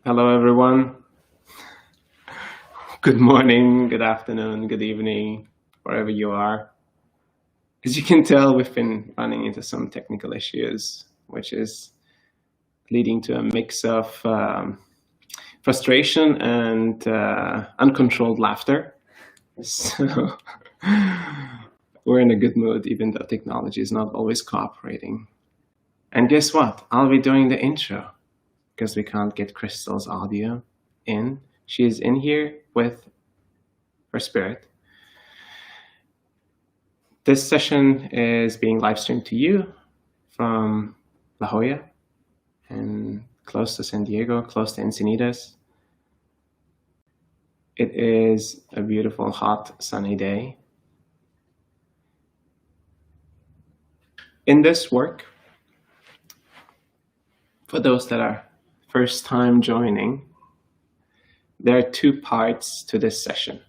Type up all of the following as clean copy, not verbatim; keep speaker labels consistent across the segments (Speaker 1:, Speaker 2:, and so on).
Speaker 1: Hello, everyone. Good morning, good afternoon, good evening, wherever you are. As you can tell, we've been running into some technical issues, which is leading to a mix of frustration and uncontrolled laughter. So we're in a good mood, even though technology is not always cooperating. And guess what? I'll be doing the intro because we can't get Crystal's audio in. She's in here with her spirit. This session is being live streamed to you from La Jolla and close to San Diego, close to Encinitas. It is a beautiful, hot, sunny day. In this work, for those that are first time joining, there are two parts to this session.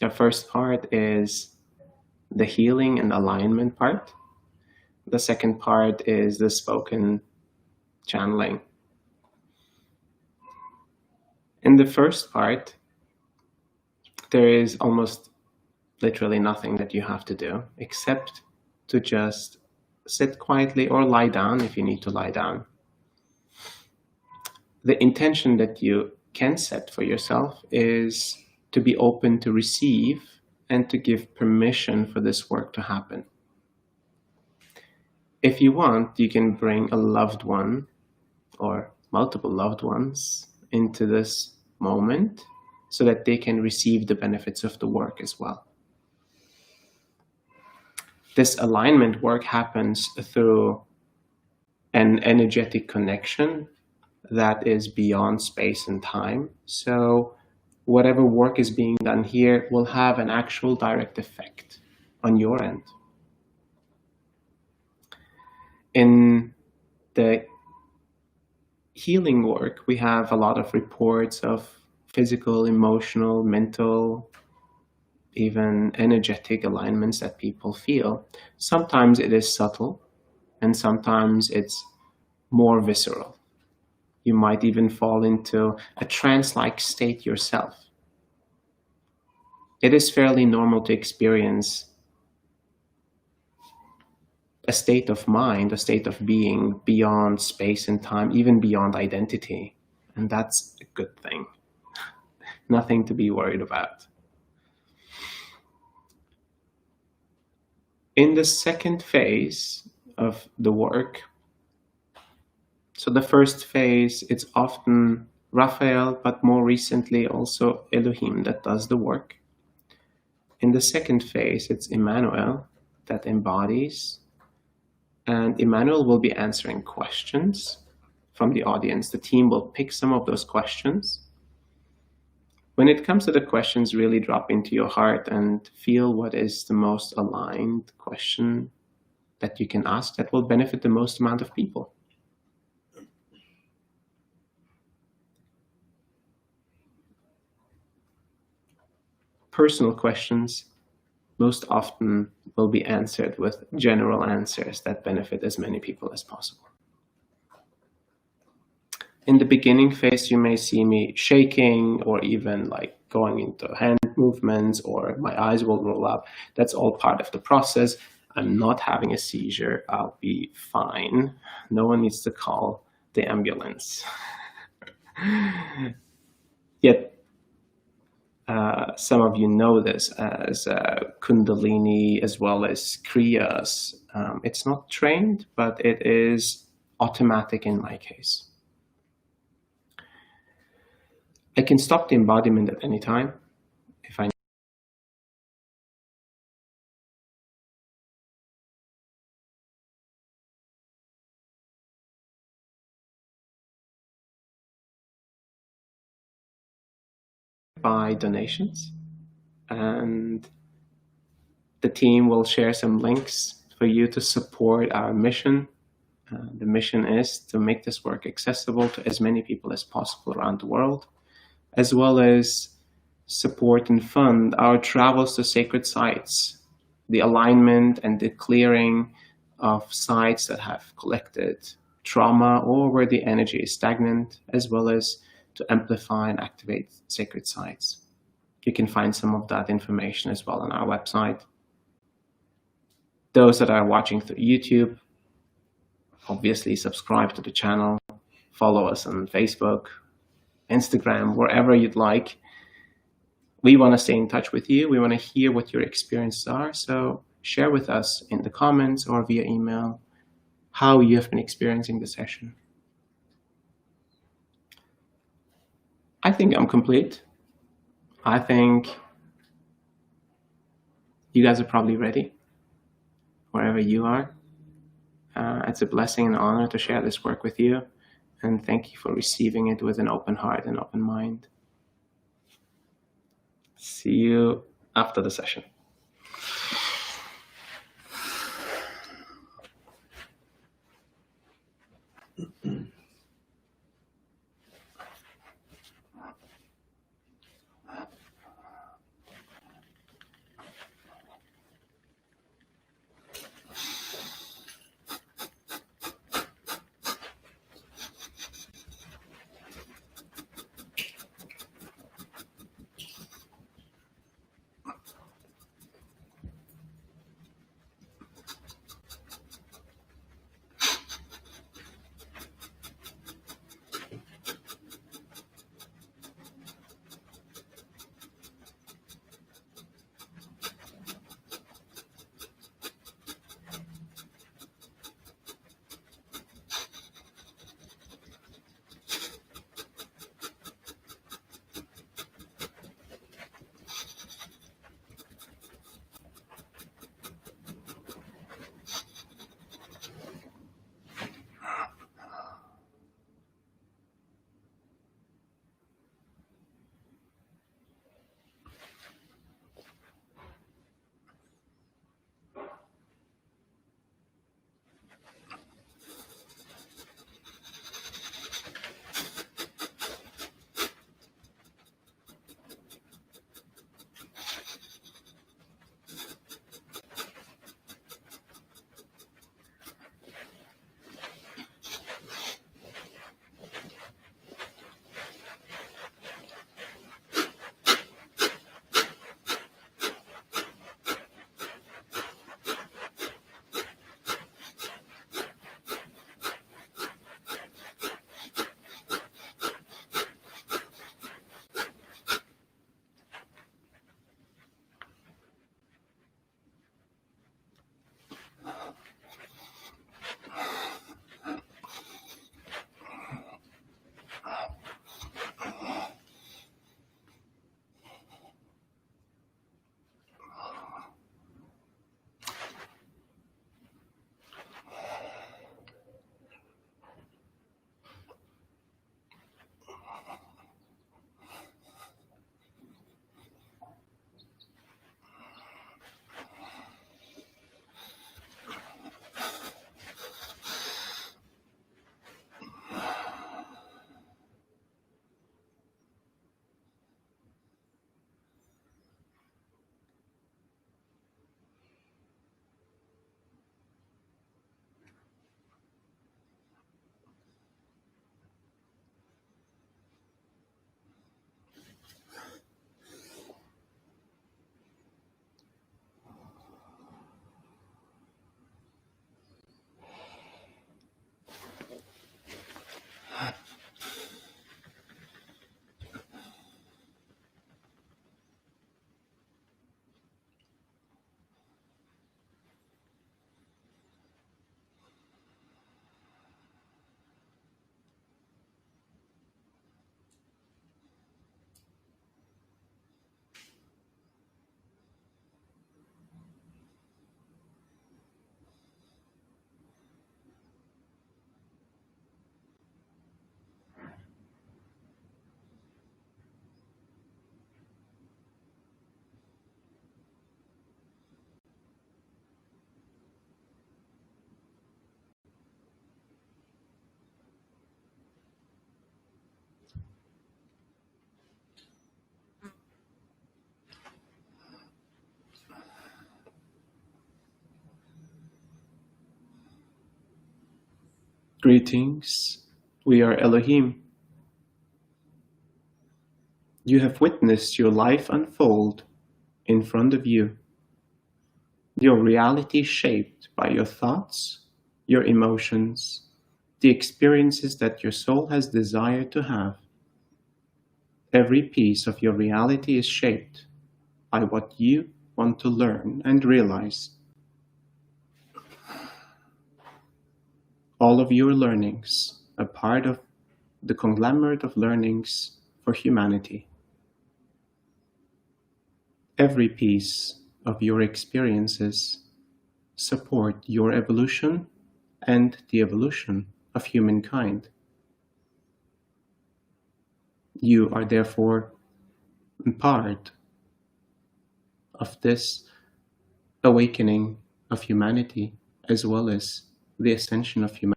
Speaker 1: The first part is the healing and alignment part. The second part is the spoken channeling. In the first part, there is almost literally nothing that you have to do except to just sit quietly or lie down if you need to lie down. The intention that you can set for yourself is to be open to receive and to give permission for this work to happen. If you want, you can bring a loved one or multiple loved ones into this moment so that they can receive the benefits of the work as well. This alignment work happens through an energetic connection that is beyond space and time. So whatever work is being done here will have an actual direct effect on your end. In the healing work, we have a lot of reports of physical, emotional, mental, even energetic alignments that people feel. Sometimes it is subtle, and sometimes it's more visceral. You might even fall into a trance-like state yourself. It is fairly normal to experience a state of mind, a state of being beyond space and time, even beyond identity. And that's a good thing. Nothing to be worried about. In the second phase of the work, so the first phase, it's often Raphael, but more recently also Elohim that does the work. In the second phase, it's Emmanuel that embodies, and Emmanuel will be answering questions from the audience. The team will pick some of those questions. When it comes to the questions, really drop into your heart and feel what is the most aligned question that you can ask that will benefit the most amount of people. Personal questions most often will be answered with general answers that benefit as many people as possible. In the beginning phase, you may see me shaking or even like going into hand movements, or my eyes will roll up. That's all part of the process. I'm not having a seizure. I'll be fine. No one needs to call the ambulance. Yet, some of you know this as Kundalini as well as Kriyas. It's not trained, but it is automatic in my case. I can stop the embodiment at any time if I buy donations, and the team will share some links for you to support our mission. The mission is to make this work accessible to as many people as possible around the world, as well as support and fund our travels to sacred sites, the alignment and the clearing of sites that have collected trauma, or where the energy is stagnant, as well as to amplify and activate sacred sites. You can find some of that information as well on our website. Those that are watching through YouTube, obviously subscribe to the channel, follow us on Facebook, Instagram, wherever you'd like. We want to stay in touch with you. We want to hear what your experiences are. So share with us in the comments or via email how you have been experiencing the session. I think I'm complete. I think you guys are probably ready, wherever you are. It's a blessing and honor to share this work with you. And thank you for receiving it with an open heart and open mind. See you after the session. Greetings, we are Elohim. You have witnessed your life unfold in front of you. Your reality is shaped by your thoughts, your emotions, the experiences that your soul has desired to have. Every piece of your reality is shaped by what you want to learn and realize. All of your learnings are part of the conglomerate of learnings for humanity. Every piece of your experiences support your evolution and the evolution of humankind. You are therefore part of this awakening of humanity as well as the ascension of humanity.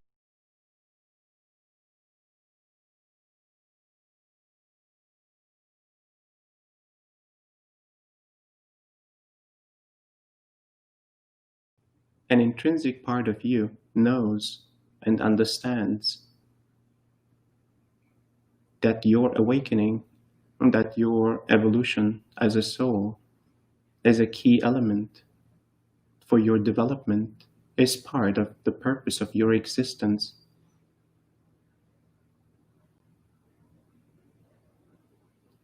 Speaker 1: An intrinsic part of you knows and understands that your awakening, that your evolution as a soul is a key element for your development, is part of the purpose of your existence.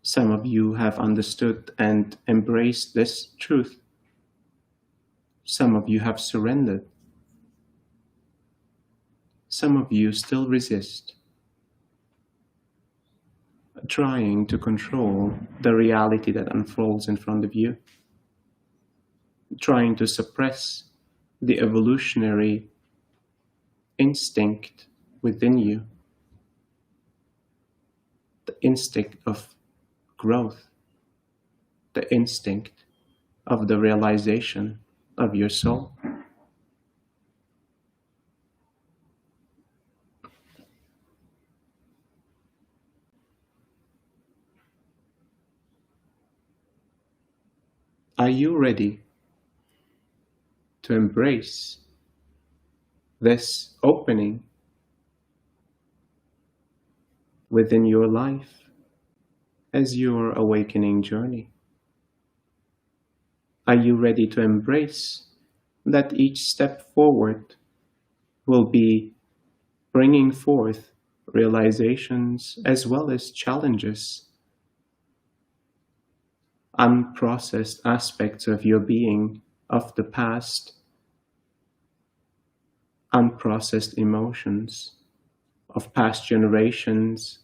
Speaker 1: Some of you have understood and embraced this truth. Some of you have surrendered. Some of you still resist, trying to control the reality that unfolds in front of you, trying to suppress the evolutionary instinct within you, the instinct of growth, the instinct of the realization of your soul. Are you ready to embrace this opening within your life as your awakening journey? Are you ready to embrace that each step forward will be bringing forth realizations as well as challenges, unprocessed aspects of your being, of the past, unprocessed emotions of past generations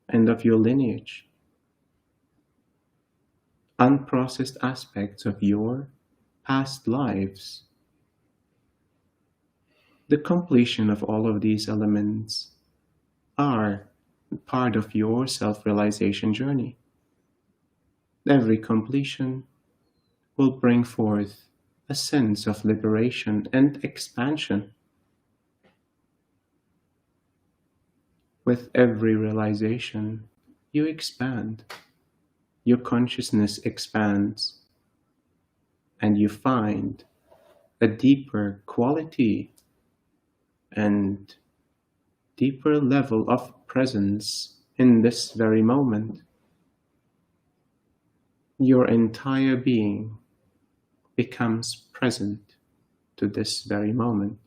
Speaker 1: and of your lineage, unprocessed aspects of your past lives? The completion of all of these elements are part of your self-realization journey. Every completion will bring forth a sense of liberation and expansion. With every realization, you expand. Your consciousness expands, and you find a deeper quality and deeper level of presence in this very moment. Your entire being becomes present to this very moment,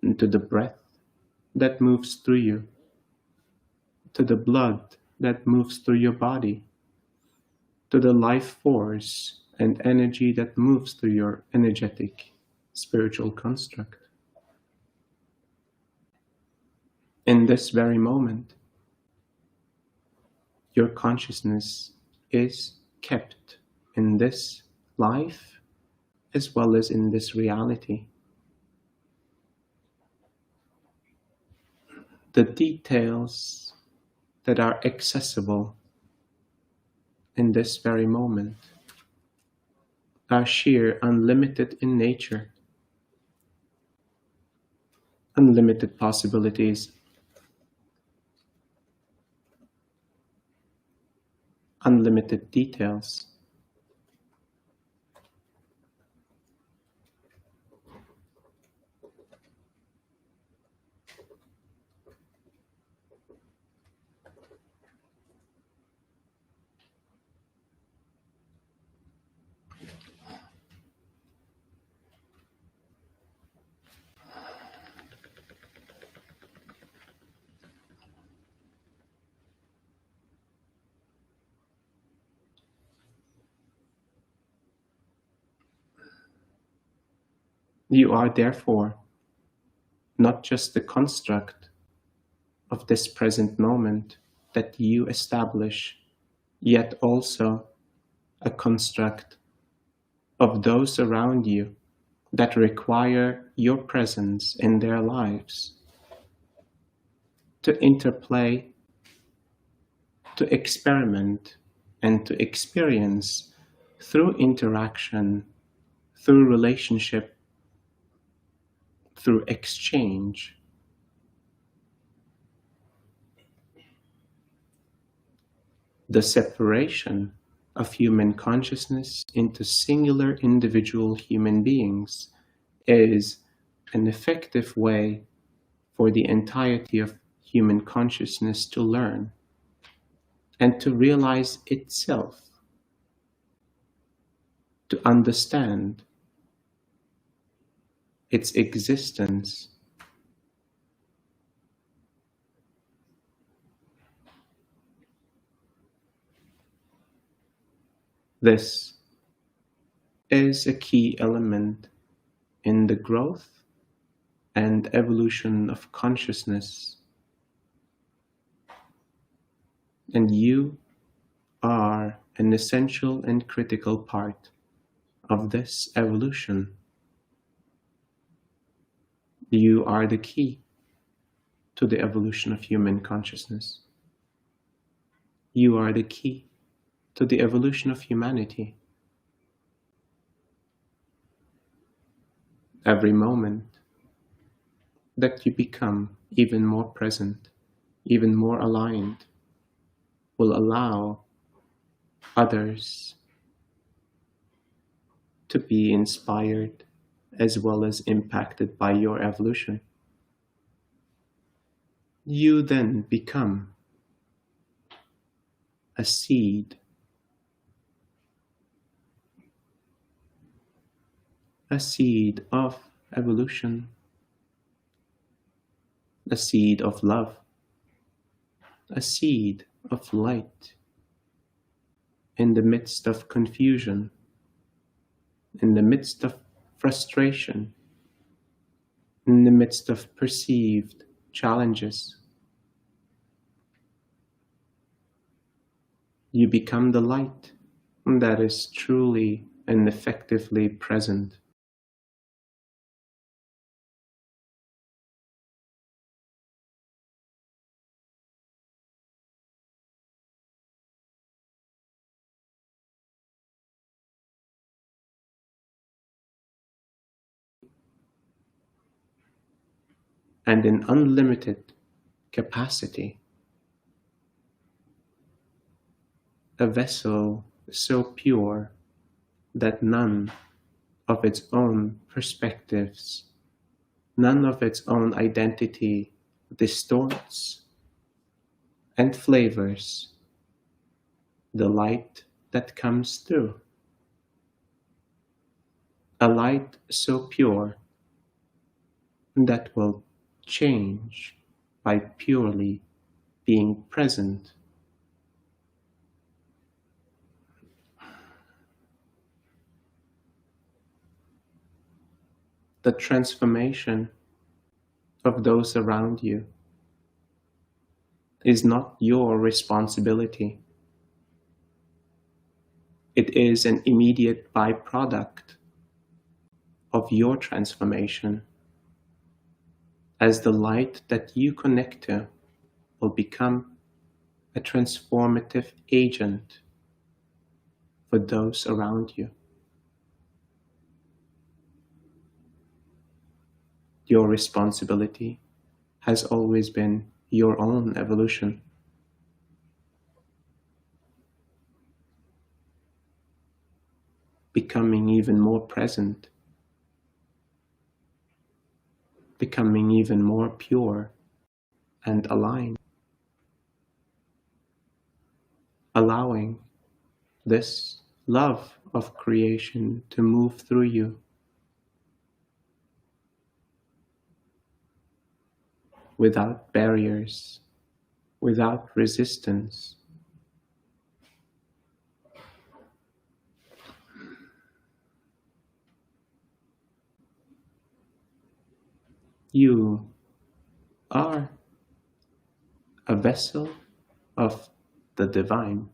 Speaker 1: and to the breath that moves through you, to the blood that moves through your body, to the life force and energy that moves through your energetic spiritual construct. In this very moment, your consciousness is kept in this life as well as in this reality. The details that are accessible in this very moment are sheer unlimited in nature, unlimited possibilities, unlimited details. You are therefore not just the construct of this present moment that you establish, yet also a construct of those around you that require your presence in their lives to interplay, to experiment, and to experience through interaction, through relationship, through exchange. The separation of human consciousness into singular individual human beings is an effective way for the entirety of human consciousness to learn and to realize itself, to understand its existence. This is a key element in the growth and evolution of consciousness, and you are an essential and critical part of this evolution. You are the key to the evolution of human consciousness. You are the key to the evolution of humanity. Every moment that you become even more present, even more aligned, will allow others to be inspired as well as impacted by your evolution. You then become a seed of evolution, a seed of love, a seed of light in the midst of confusion, in the midst of frustration, in the midst of perceived challenges. You become the light that is truly and effectively present. And in unlimited capacity, a vessel so pure that none of its own perspectives, none of its own identity distorts and flavors the light that comes through. A light so pure that will change by purely being present. The transformation of those around you is not your responsibility. It is an immediate byproduct of your transformation, as the light that you connect to will become a transformative agent for those around you. Your responsibility has always been your own evolution. Becoming even more present, becoming even more pure and aligned, allowing this love of creation to move through you without barriers, without resistance. You are a vessel of the divine.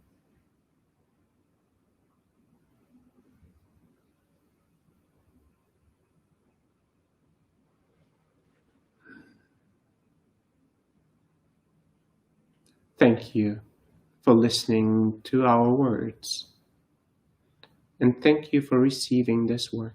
Speaker 1: Thank you for listening to our words, and thank you for receiving this work.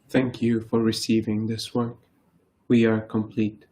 Speaker 1: Thank you for receiving this work. We are complete.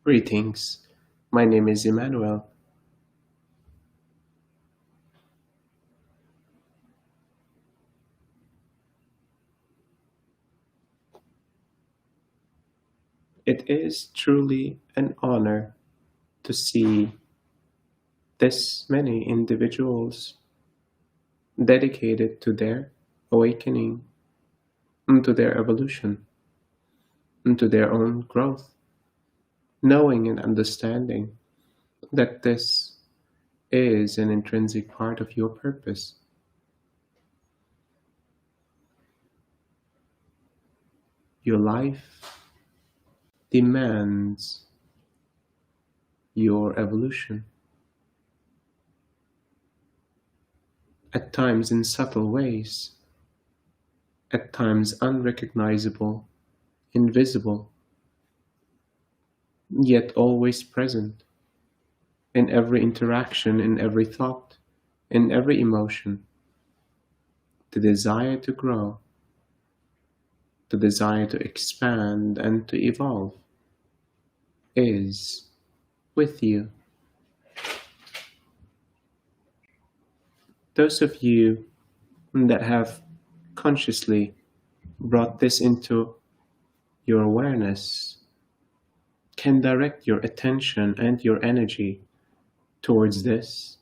Speaker 1: Greetings. My name is Emmanuel. It is truly an honor to see this many individuals dedicated to their awakening, and to their evolution, and to their own growth, knowing and understanding that this is an intrinsic part of your purpose. Your life demands your evolution, at times in subtle ways, at times unrecognizable, invisible, yet always present in every interaction, in every thought, in every emotion. The desire to grow, the desire to expand and to evolve is with you. Those of you that have consciously brought this into your awareness can direct your attention and your energy towards this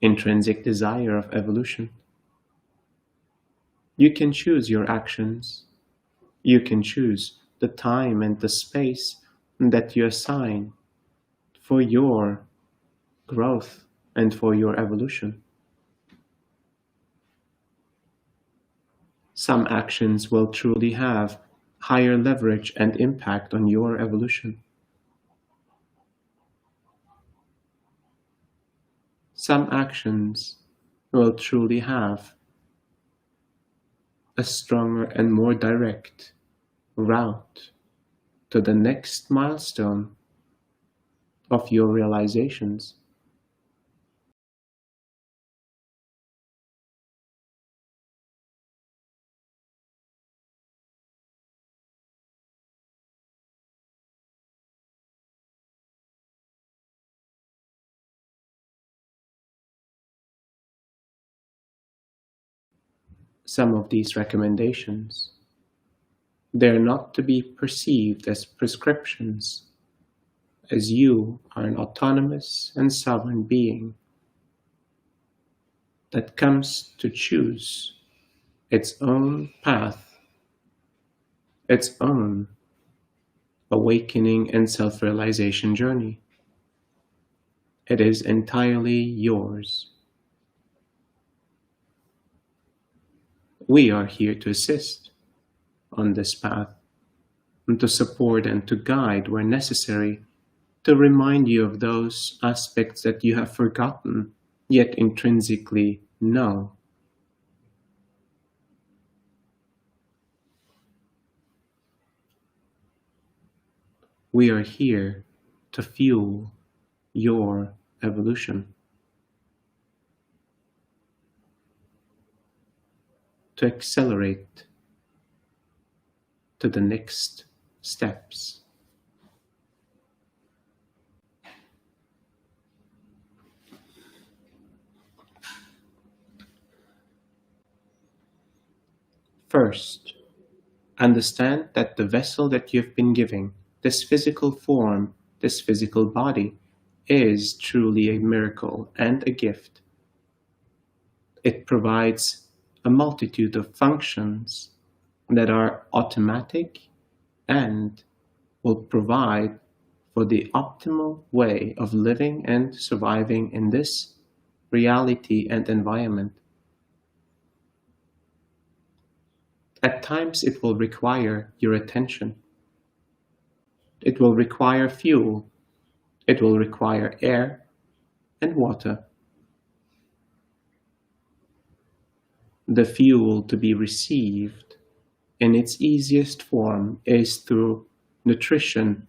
Speaker 1: intrinsic desire of evolution. You can choose your actions. You can choose the time and the space that you assign for your growth and for your evolution. Some actions will truly have higher leverage and impact on your evolution. Some actions will truly have a stronger and more direct route to the next milestone of your realizations. Some of these recommendations, they're not to be perceived as prescriptions, as you are an autonomous and sovereign being that comes to choose its own path, its own awakening and self-realization journey. It is entirely yours. We are here to assist on this path and to support and to guide where necessary, to remind you of those aspects that you have forgotten yet intrinsically know. We are here to fuel your evolution, to accelerate to the next steps. First, understand that the vessel that you've been giving, this physical form, this physical body, is truly a miracle and a gift. It provides a multitude of functions that are automatic and will provide for the optimal way of living and surviving in this reality and environment. At times, it will require your attention. It will require fuel. It will require air and water. The fuel to be received in its easiest form is through nutrition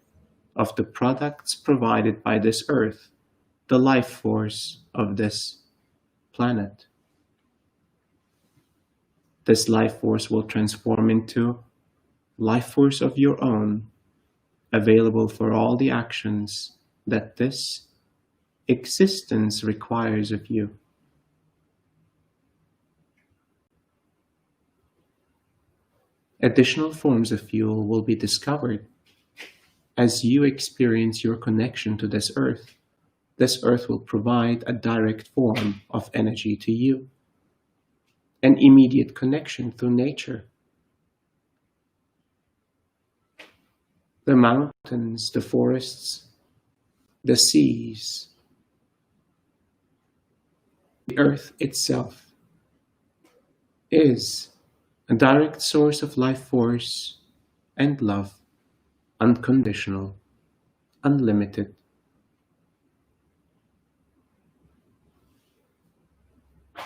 Speaker 1: of the products provided by this earth, the life force of this planet. This life force will transform into life force of your own, available for all the actions that this existence requires of you. Additional forms of fuel will be discovered as you experience your connection to this earth. This earth will provide a direct form of energy to you, an immediate connection through nature. The mountains, the forests, the seas, the earth itself is a direct source of life force and love, unconditional, unlimited.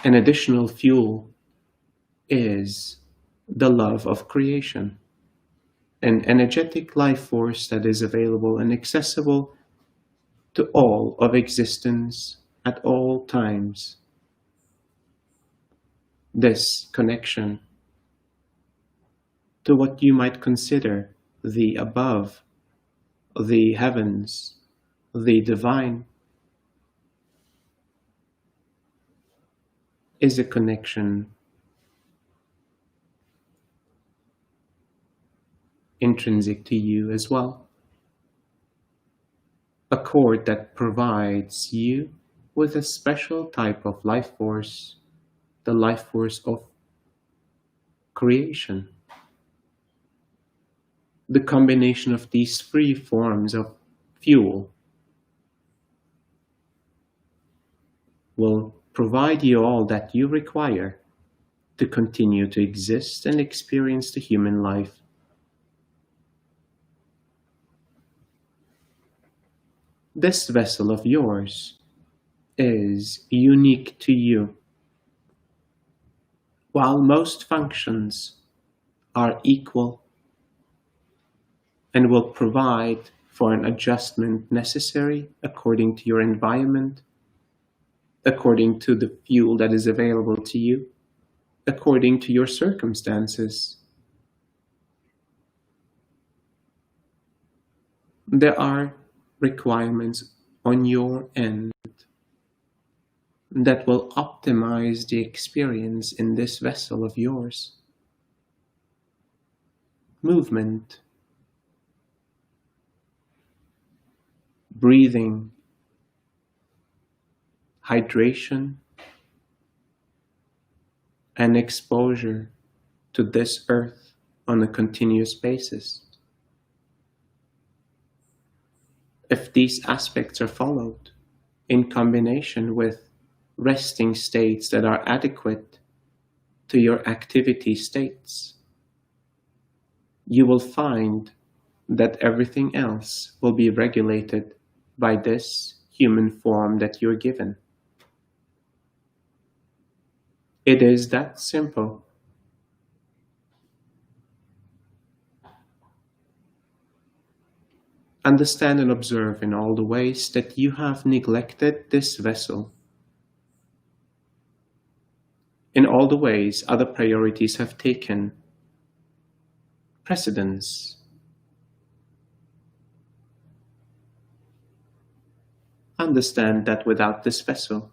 Speaker 1: An additional fuel is the love of creation, an energetic life force that is available and accessible to all of existence at all times. This connection to what you might consider the above, the heavens, the divine, is a connection intrinsic to you as well. A cord that provides you with a special type of life force, the life force of creation. The combination of these three forms of fuel will provide you all that you require to continue to exist and experience the human life. This vessel of yours is unique to you. While most functions are equal and will provide for an adjustment necessary according to your environment, according to the fuel that is available to you, according to your circumstances, there are requirements on your end that will optimize the experience in this vessel of yours. Movement, breathing, hydration, and exposure to this earth on a continuous basis. If these aspects are followed in combination with resting states that are adequate to your activity states, you will find that everything else will be regulated by this human form that you're given. It is that simple. Understand and observe in all the ways that you have neglected this vessel. In all the ways other priorities have taken precedence. Understand that without this vessel,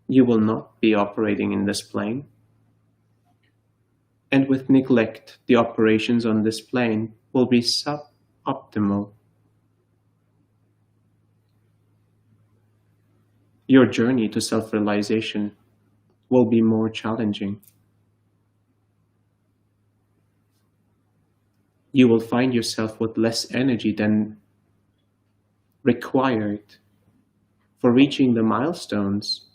Speaker 1: you will not be operating in this plane. And with neglect, the operations on this plane will be suboptimal. your journey to self-realization will be more challenging. You will find yourself with less energy than required for reaching the milestones,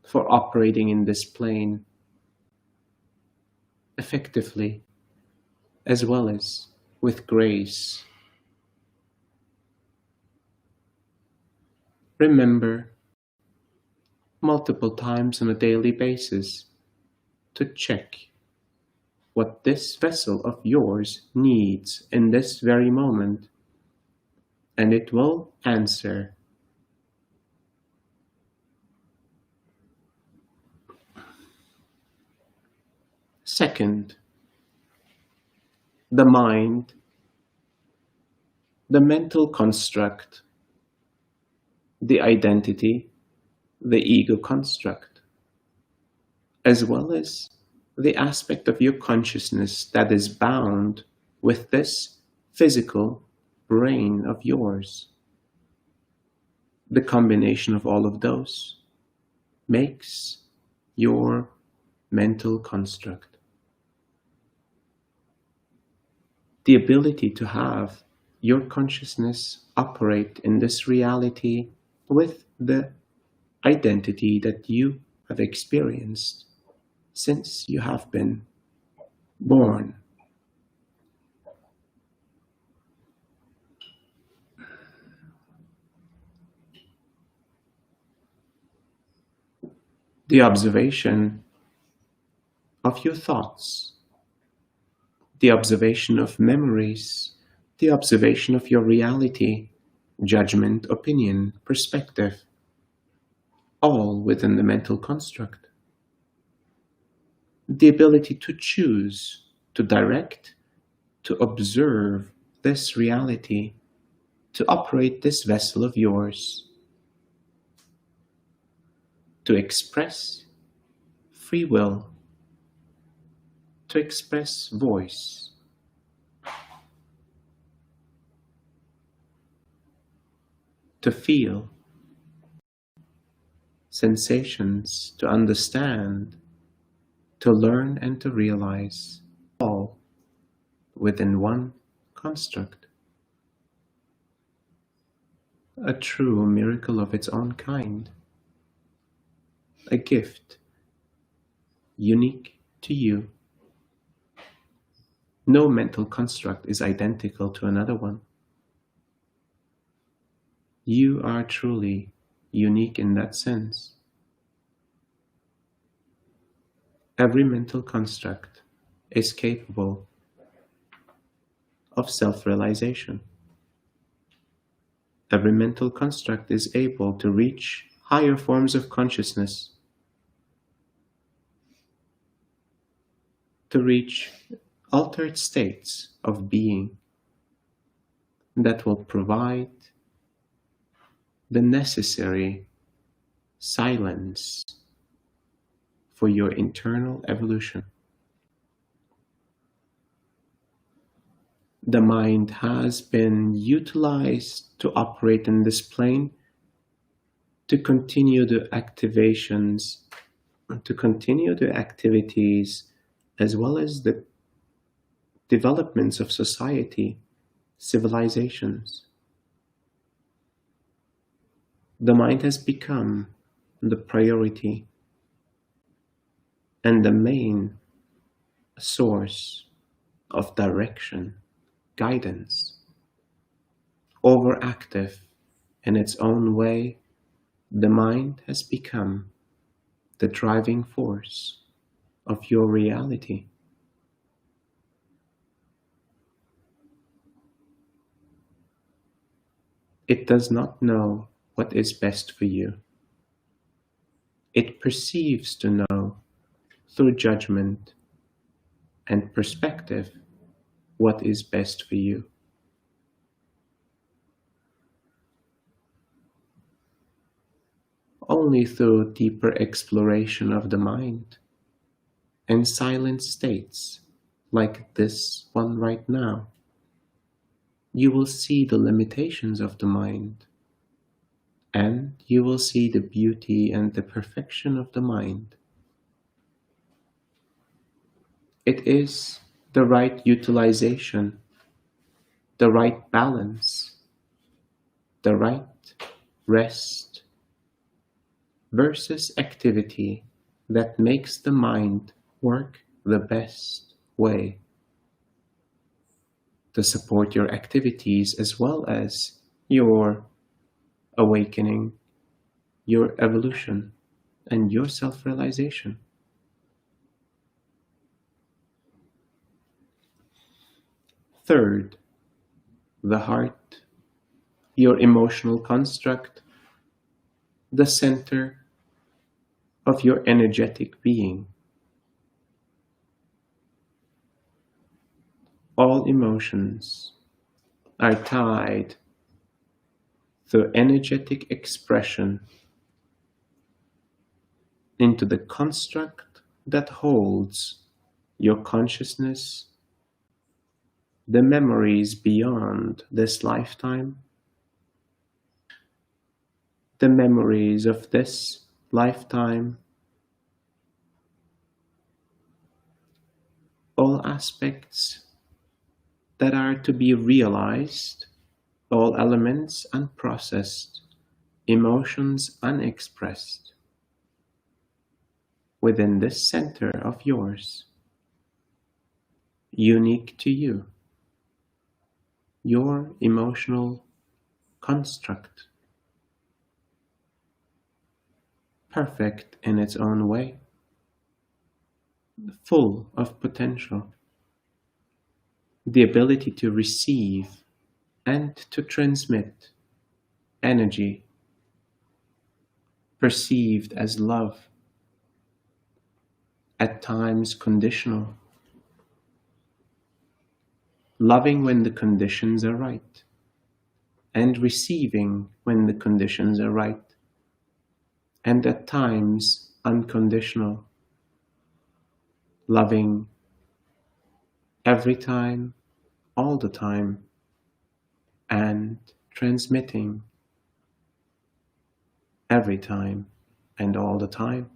Speaker 1: for operating in this plane effectively, as well as with grace. Remember multiple times on a daily basis to check what this vessel of yours needs in this very moment, and it will answer. Second, the mind, the mental construct, the identity, the ego construct, as well as the aspect of your consciousness that is bound with this physical brain of yours. The combination of all of those makes your mental construct. The ability to have your consciousness operate in this reality with the identity that you have experienced since you have been born. The observation of your thoughts, the observation of memories, the observation of your reality, judgment, opinion, perspective, all within the mental construct. The ability to choose, to direct, to observe this reality, to operate this vessel of yours, to express free will, to express voice, to feel sensations, to understand, to learn and to realize, all within one construct. A true miracle of its own kind, a gift unique to you. No mental construct is identical to another one. You are truly unique in that sense. Every mental construct is capable of self-realization. Every mental construct is able to reach higher forms of consciousness, to reach altered states of being that will provide the necessary silence for your internal evolution. The mind has been utilized to operate in this plane, to continue the activations, to continue the activities, as well as the developments of society, civilizations. The mind has become the priority and the main source of direction, guidance. Overactive in its own way, the mind has become the driving force of your reality. It does not know what is best for you. It perceives to know through judgment and perspective what is best for you. Only through deeper exploration of the mind and silent states like this one right now, you will see the limitations of the mind, and you will see the beauty and the perfection of the mind. It is the right utilization, the right balance, the right rest versus activity that makes the mind work the best way to support your activities as well as your awakening, your evolution, and your self-realization. Third, the heart, your emotional construct, the center of your energetic being. All emotions are tied to energetic expression into the construct that holds your consciousness, the memories beyond this lifetime, the memories of this lifetime, all aspects that are to be realized, all elements unprocessed, emotions unexpressed, within this center of yours, unique to you, your emotional construct, perfect in its own way, full of potential, the ability to receive and to transmit energy perceived as love, at times conditional, loving when the conditions are right, and receiving when the conditions are right, and at times unconditional, loving every time, all the time, and transmitting every time and all the time.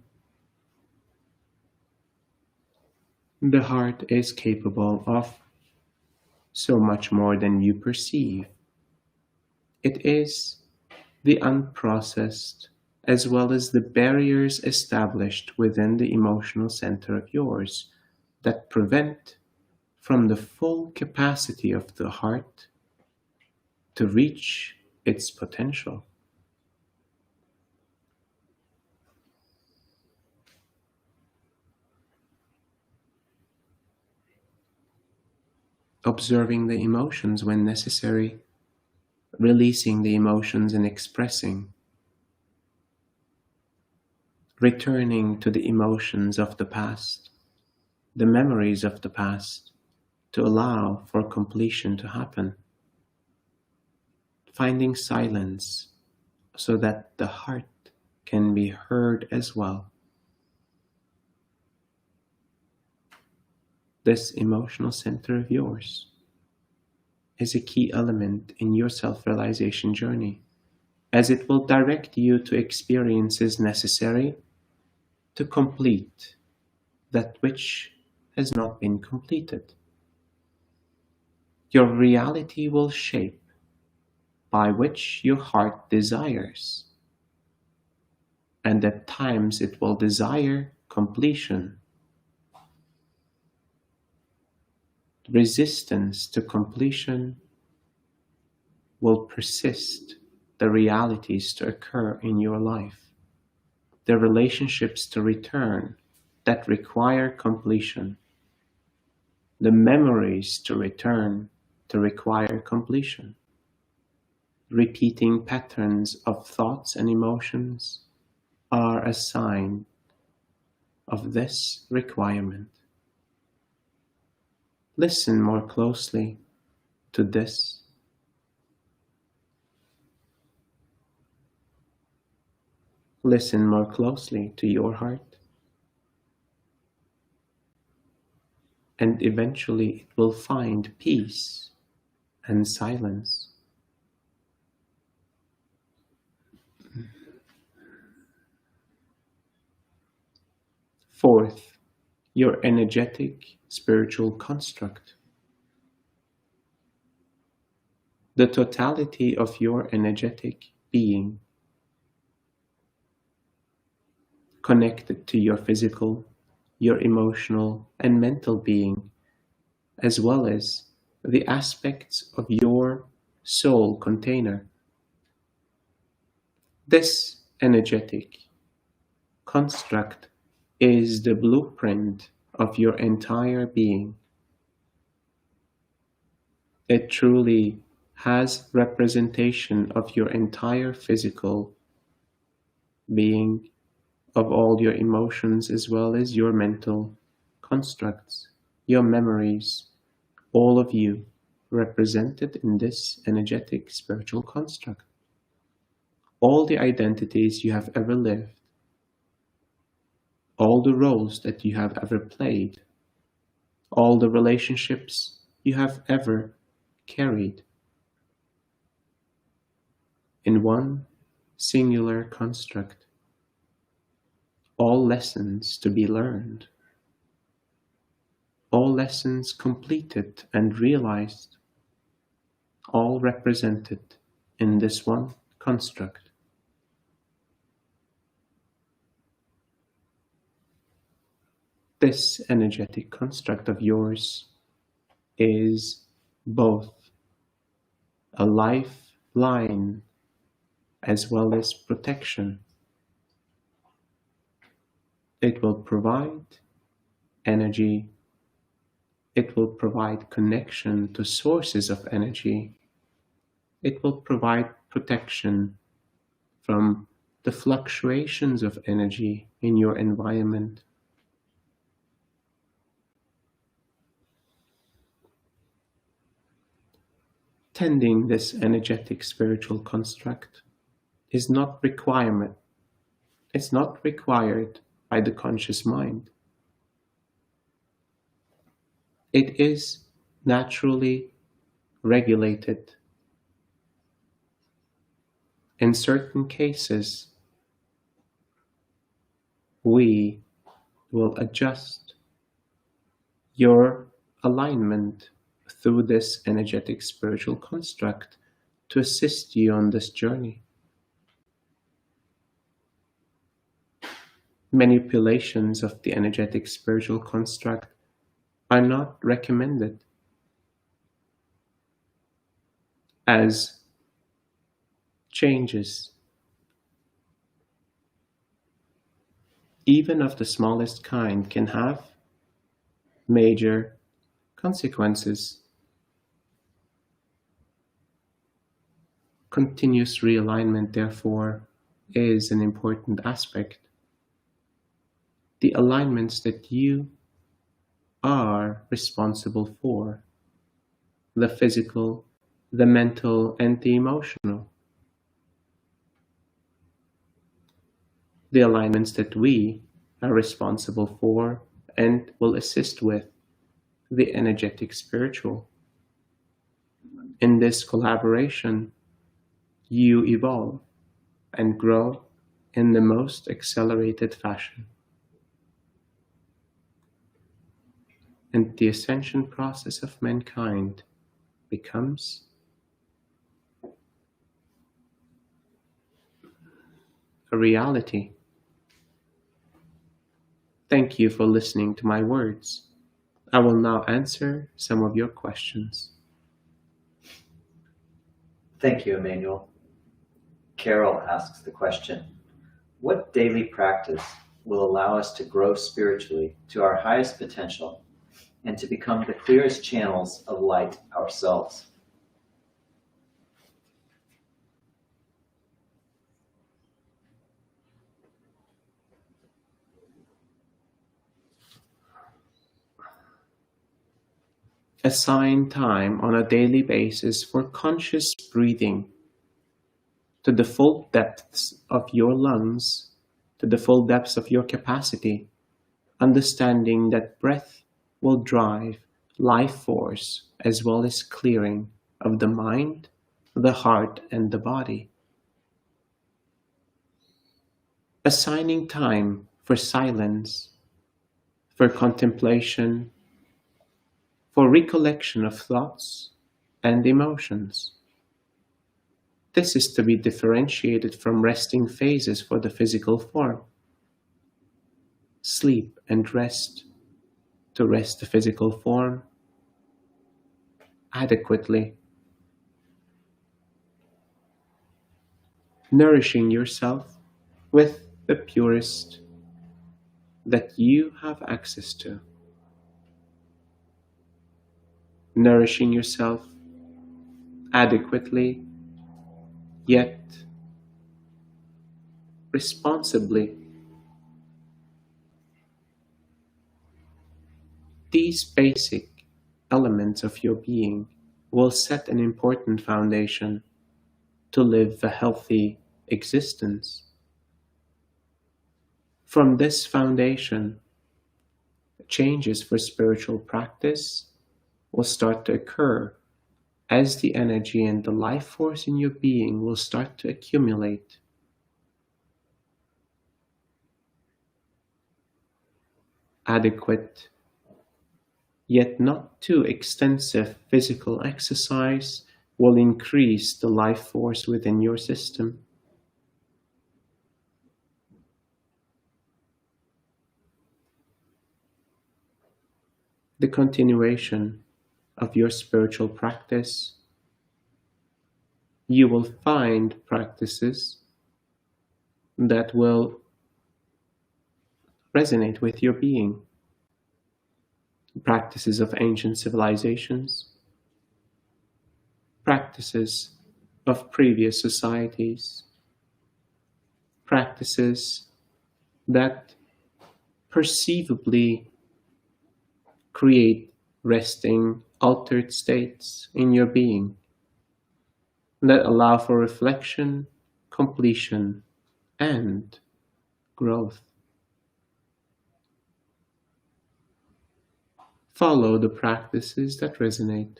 Speaker 1: The heart is capable of so much more than you perceive. It is the unprocessed as well as the barriers established within the emotional center of yours that prevent from the full capacity of the heart to reach its potential. Observing the emotions when necessary, releasing the emotions and expressing, returning to the emotions of the past, the memories of the past, to allow for completion to happen, finding silence so that the heart can be heard as well. This emotional center of yours is a key element in your self-realization journey, as it will direct you to experiences necessary to complete that which has not been completed. Your reality will shape by which your heart desires, and at times it will desire completion. Resistance to completion will persist the realities to occur in your life, the relationships to return that require completion, the memories to return to require completion, repeating patterns of thoughts and emotions are a sign of this requirement. Listen more closely to this. Listen more closely to your heart, and eventually it will find peace and silence. Fourth, your energetic spiritual construct. The totality of your energetic being connected to your physical, your emotional, and mental being, as well as the aspects of your soul container. This energetic construct is the blueprint of your entire being. It truly has representation of your entire physical being, of all your emotions as well as your mental constructs, your memories, all of you represented in this energetic spiritual construct. All the identities you have ever lived, all the roles that you have ever played, all the relationships you have ever carried in one singular construct, all lessons to be learned, all lessons completed and realized, all represented in this one construct. This energetic construct of yours is both a lifeline as well as protection. It will provide energy. It will provide connection to sources of energy. It will provide protection from the fluctuations of energy in your environment. Tending this energetic spiritual construct is not requirement. It's not required by the conscious mind. It is naturally regulated. In certain cases, we will adjust your alignment through this energetic spiritual construct to assist you on this journey. Manipulations of the energetic spiritual construct are not recommended, as changes, even of the smallest kind, can have major consequences. Continuous realignment, therefore, is an important aspect. The alignments that you are responsible for, the physical, the mental, and the emotional. The alignments that we are responsible for and will assist with, the energetic spiritual. In this collaboration, you evolve and grow in the most accelerated fashion. And the ascension process of mankind becomes a reality. Thank you for listening to my words. I will now answer some of your questions.
Speaker 2: Thank you, Emmanuel. Carol asks the question, what daily practice will allow us to grow spiritually to our highest potential and to become the clearest channels of light ourselves?
Speaker 1: Assign time on a daily basis for conscious breathing to the full depths of your lungs, to the full depths of your capacity, understanding that breath will drive life force as well as clearing of the mind, the heart, and the body. Assigning time for silence for contemplation, for recollection of thoughts and emotions. This is to be differentiated from resting phases for the physical form. Sleep and rest to rest the physical form adequately. Nourishing yourself with the purest that you have access to. Nourishing yourself adequately, yet responsibly. These basic elements of your being will set an important foundation to live a healthy existence. From this foundation, changes for spiritual practice will start to occur as the energy and the life force in your being will start to accumulate. Adequate, yet not too extensive physical exercise will increase the life force within your system. The continuation of your spiritual practice, you will find practices that will resonate with your being. Practices of ancient civilizations, practices of previous societies, practices that perceivably create resting, altered states in your being that allow for reflection, completion, and growth. Follow the practices that resonate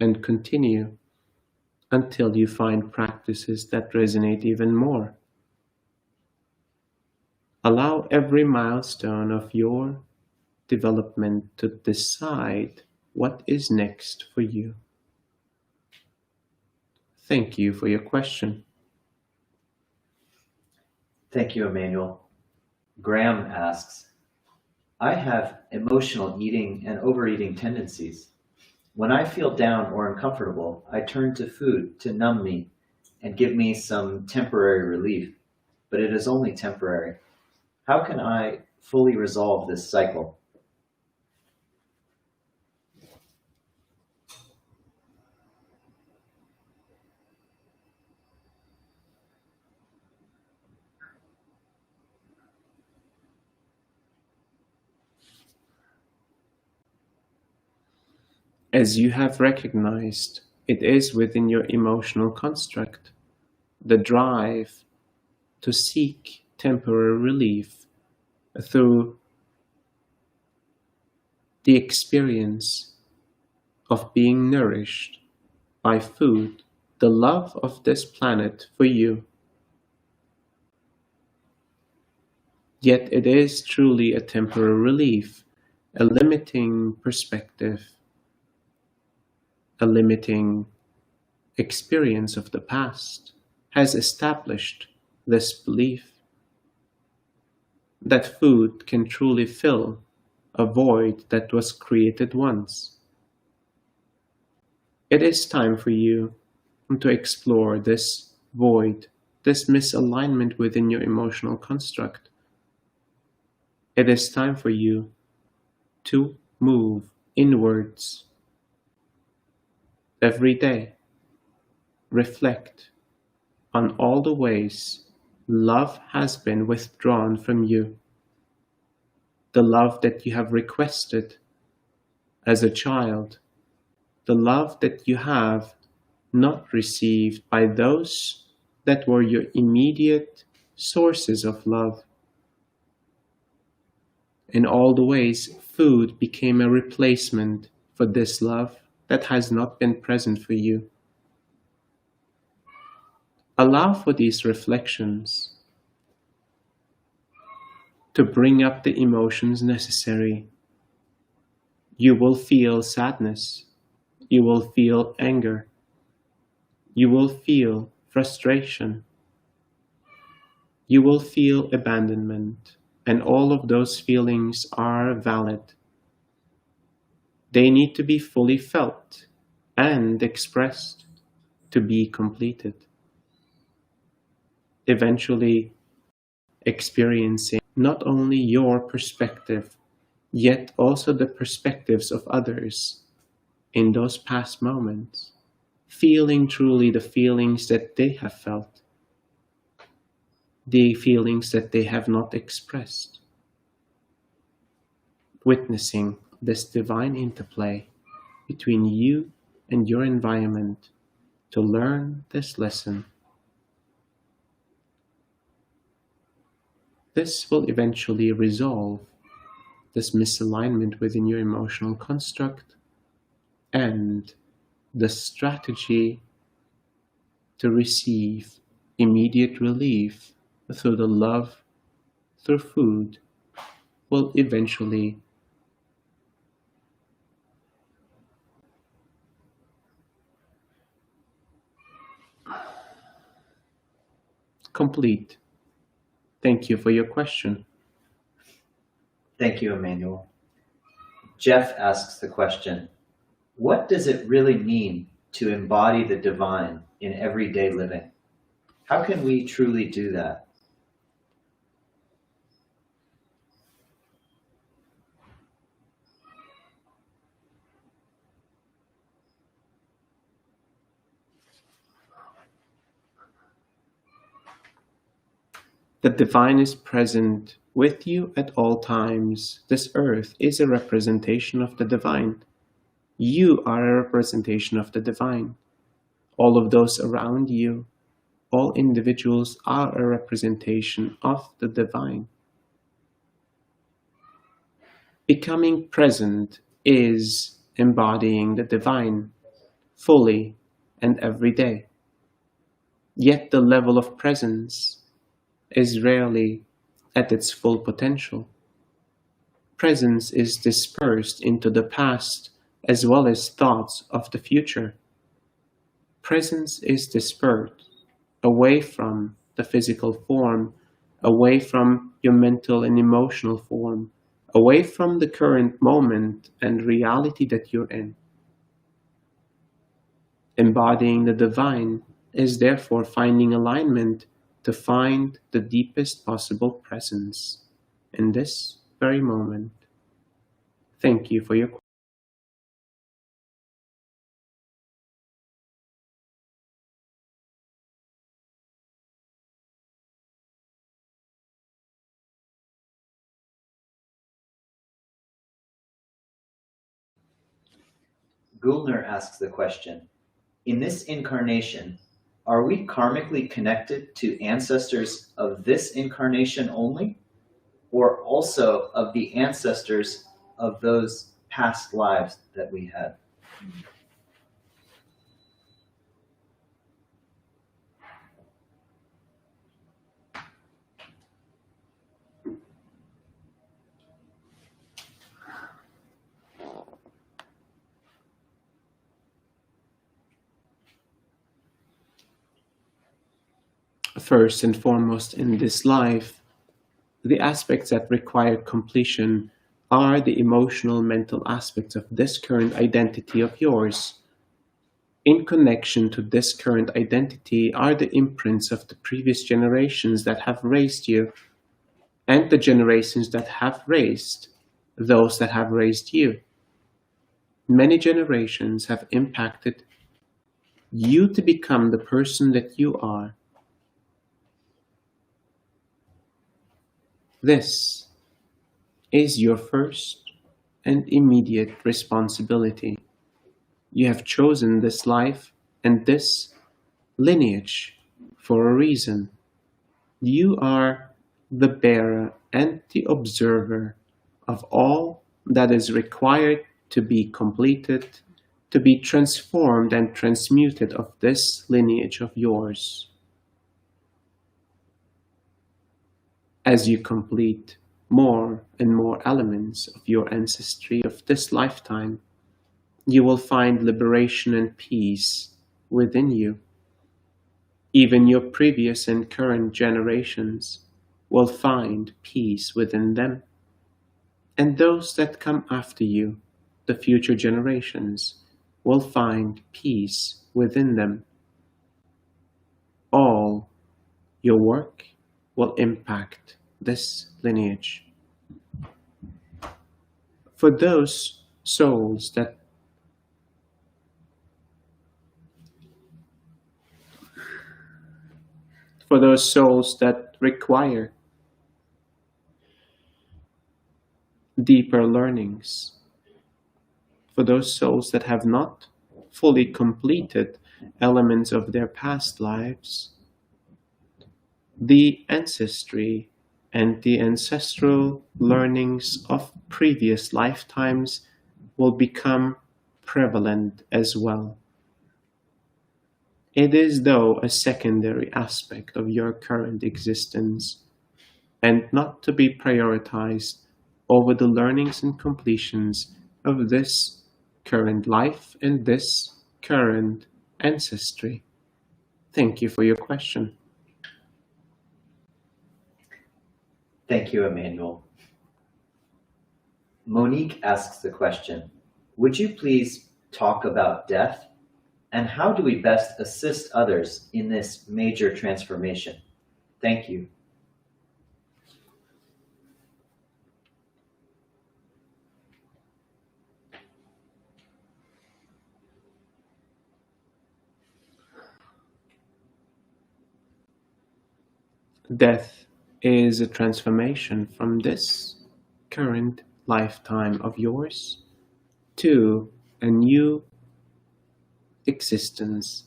Speaker 1: and continue until you find practices that resonate even more. Allow every milestone of your development to decide what is next for you. Thank you for your question.
Speaker 2: Thank you, Emmanuel. Graham asks, I have emotional eating and overeating tendencies. When I feel down or uncomfortable, I turn to food to numb me and give me some temporary relief, but it is only temporary. How can I fully resolve this cycle?
Speaker 1: As you have recognized, it is within your emotional construct, the drive to seek temporary relief through the experience of being nourished by food, the love of this planet for you. Yet it is truly a temporary relief, a limiting perspective, a limiting experience of the past has established this belief that food can truly fill a void that was created once. It is time for you to explore this void, this misalignment within your emotional construct. It is time for you to move inwards every day. Reflect on all the ways love has been withdrawn from you. The love that you have requested as a child, the love that you have not received by those that were your immediate sources of love. In all the ways, food became a replacement for this love that has not been present for you. Allow for these reflections to bring up the emotions necessary. You will feel sadness. You will feel anger. You will feel frustration. You will feel abandonment. And all of those feelings are valid. They need to be fully felt and expressed to be completed. Eventually, experiencing not only your perspective, yet also the perspectives of others in those past moments, feeling truly the feelings that they have felt, the feelings that they have not expressed, witnessing this divine interplay between you and your environment to learn this lesson. This will eventually resolve this misalignment within your emotional construct and the strategy to receive immediate relief through the love, through food, will eventually complete. Thank you for your question.
Speaker 2: Thank you, Emmanuel. Jeff asks the question, what does it really mean to embody the divine in everyday living? How can we truly do that?
Speaker 1: The divine is present with you at all times. This earth is a representation of the divine. You are a representation of the divine. All of those around you, all individuals are a representation of the divine. Becoming present is embodying the divine fully and every day. Yet the level of presence is rarely at its full potential. Presence is dispersed into the past as well as thoughts of the future. Presence is dispersed away from the physical form, away from your mental and emotional form, away from the current moment and reality that you're in. Embodying the divine is therefore finding alignment to find the deepest possible presence in this very moment. Thank you for your question.
Speaker 2: Gulner asks the question, in this incarnation, are we karmically connected to ancestors of this incarnation only, or also of the ancestors of those past lives that we had?
Speaker 1: First and foremost in this life, the aspects that require completion are the emotional, mental aspects of this current identity of yours. In connection to this current identity are the imprints of the previous generations that have raised you and the generations that have raised those that have raised you. Many generations have impacted you to become the person that you are. This is your first and immediate responsibility. You have chosen this life and this lineage for a reason. You are the bearer and the observer of all that is required to be completed, to be transformed and transmuted of this lineage of yours. As you complete more and more elements of your ancestry of this lifetime, you will find liberation and peace within you. Even your previous and current generations will find peace within them. And those that come after you, the future generations, will find peace within them. All your work will impact this lineage. For those souls that require deeper learnings, for those souls that have not fully completed elements of their past lives, the ancestry and the ancestral learnings of previous lifetimes will become prevalent as well. It is though a secondary aspect of your current existence and not to be prioritized over the learnings and completions of this current life and this current ancestry. Thank you for your question.
Speaker 2: Thank you, Emmanuel. Monique asks the question, would you please talk about death and how do we best assist others in this major transformation? Thank you.
Speaker 1: Death is a transformation from this current lifetime of yours to a new existence.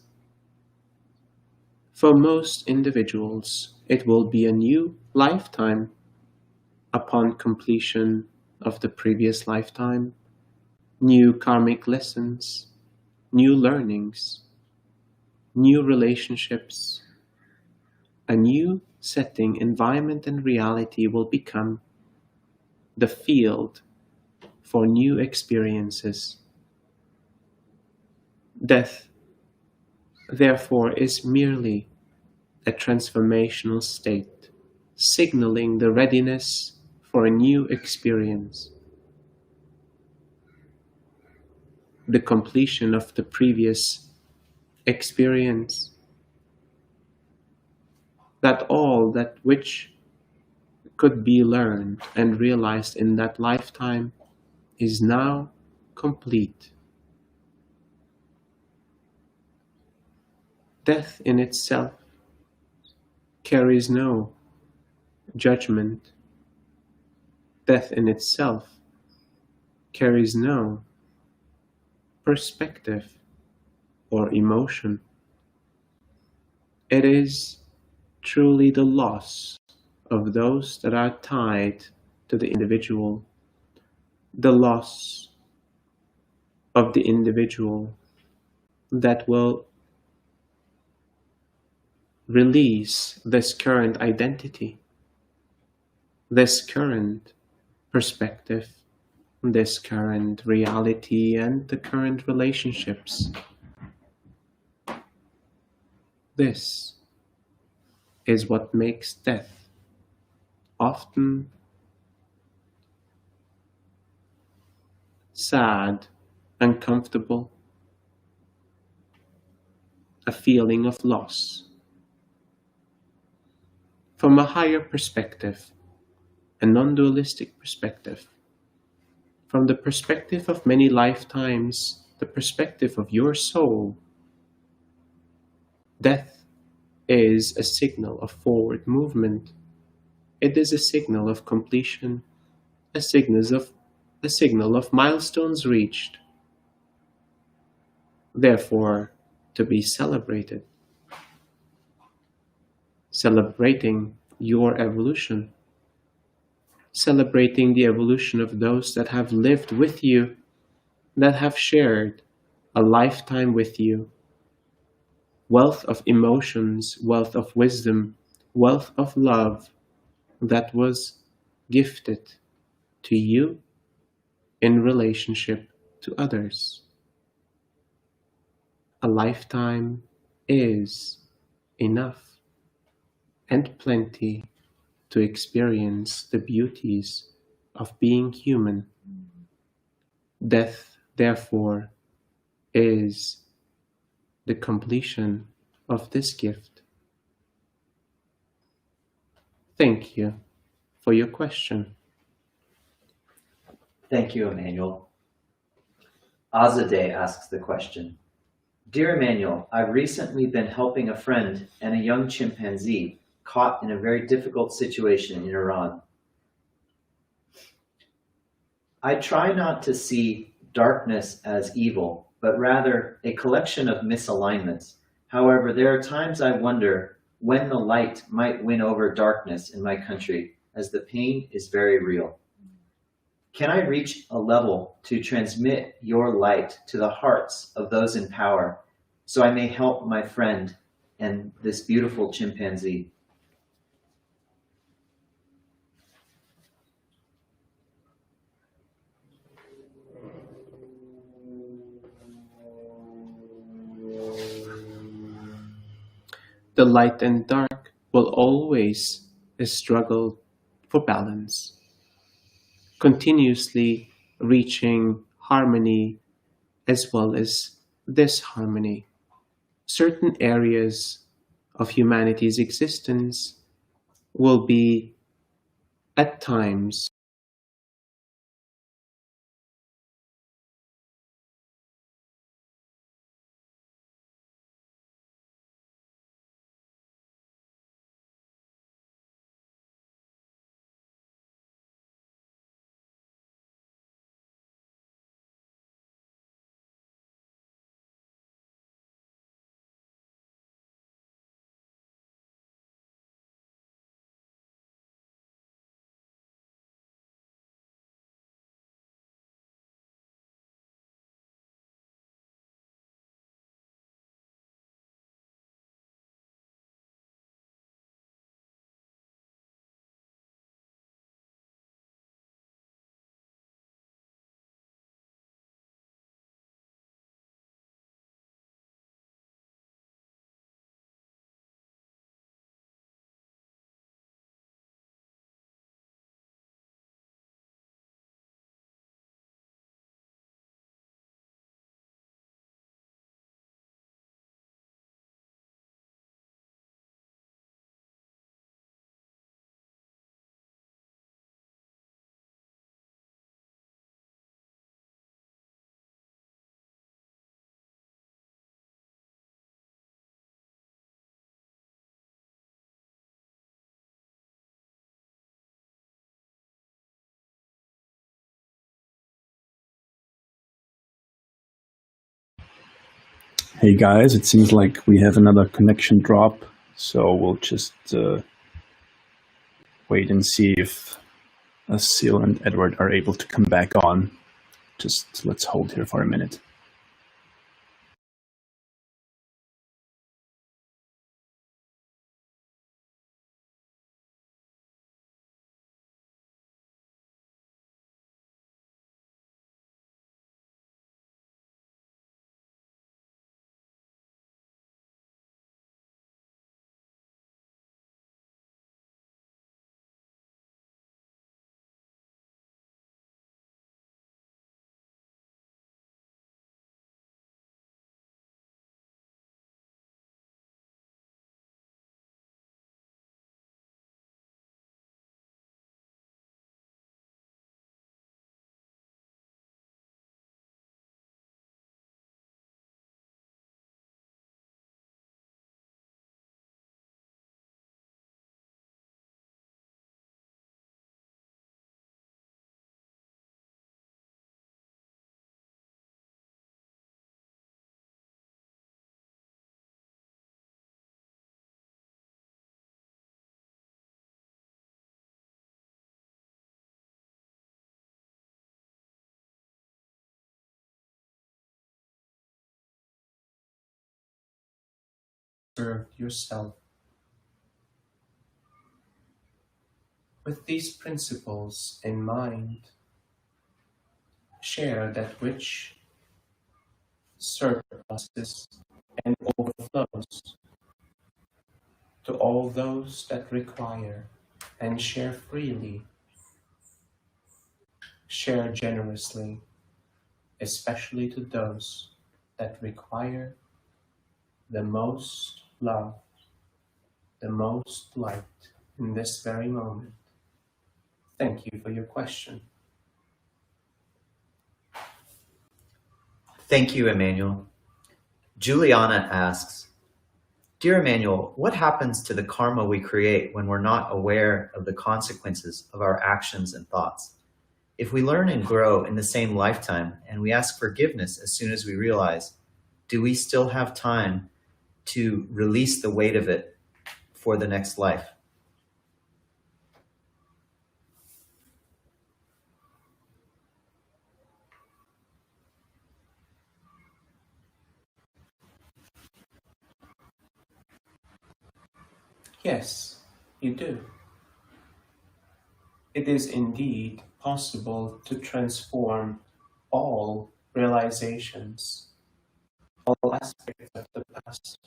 Speaker 1: For most individuals, it will be a new lifetime upon completion of the previous lifetime, new karmic lessons, new learnings, new relationships, a new setting, environment, and reality will become the field for new experiences. Death, therefore, is merely a transformational state, signaling the readiness for a new experience. The completion of the previous experience, that all that which could be learned and realized in that lifetime is now complete. Death in itself carries no judgment. Death in itself carries no perspective or emotion. It is truly the loss of those that are tied to the individual, the loss of the individual that will release this current identity, this current perspective, this current reality, and the current relationships. This is what makes death often sad, uncomfortable, a feeling of loss. From a higher perspective, a non-dualistic perspective, from the perspective of many lifetimes, the perspective of your soul, death is a signal of forward movement. It is a signal of completion, a signal of milestones reached, therefore to be celebrated. Celebrating your evolution, celebrating the evolution of those that have lived with you, that have shared a lifetime with you. Wealth of emotions, wealth of wisdom, wealth of love that was gifted to you in relationship to others. A lifetime is enough and plenty to experience the beauties of being human. Death, therefore, is the completion of this gift. Thank you for your question.
Speaker 2: Thank you, Emmanuel. Azadeh asks the question. Dear Emmanuel, I've recently been helping a friend and a young chimpanzee caught in a very difficult situation in Iran. I try not to see darkness as evil, but rather a collection of misalignments. However, there are times I wonder when the light might win over darkness in my country, as the pain is very real. Can I reach a level to transmit your light to the hearts of those in power so I may help my friend and this beautiful chimpanzee?
Speaker 1: The light and dark will always struggle for balance, continuously reaching harmony as well as disharmony. Certain areas of humanity's existence will be at times
Speaker 3: Hey guys, it seems like we have another connection drop, so we'll just wait and see if Asil and Edward are able to come back on. Just let's hold here for a minute.
Speaker 1: serve yourself. With these principles in mind, share that which surpluses and overflows to all those that require, and share freely, share generously, especially to those that require the most love, the most light in this very moment. Thank you for your question.
Speaker 2: Thank you, Emmanuel. Juliana asks, Dear Emmanuel, what happens to the karma we create when we're not aware of the consequences of our actions and thoughts? If we learn and grow in the same lifetime and we ask forgiveness as soon as we realize, do we still have time to release the weight of it for the next life?
Speaker 1: Yes, you do. It is indeed possible to transform all realizations, all aspects of the past,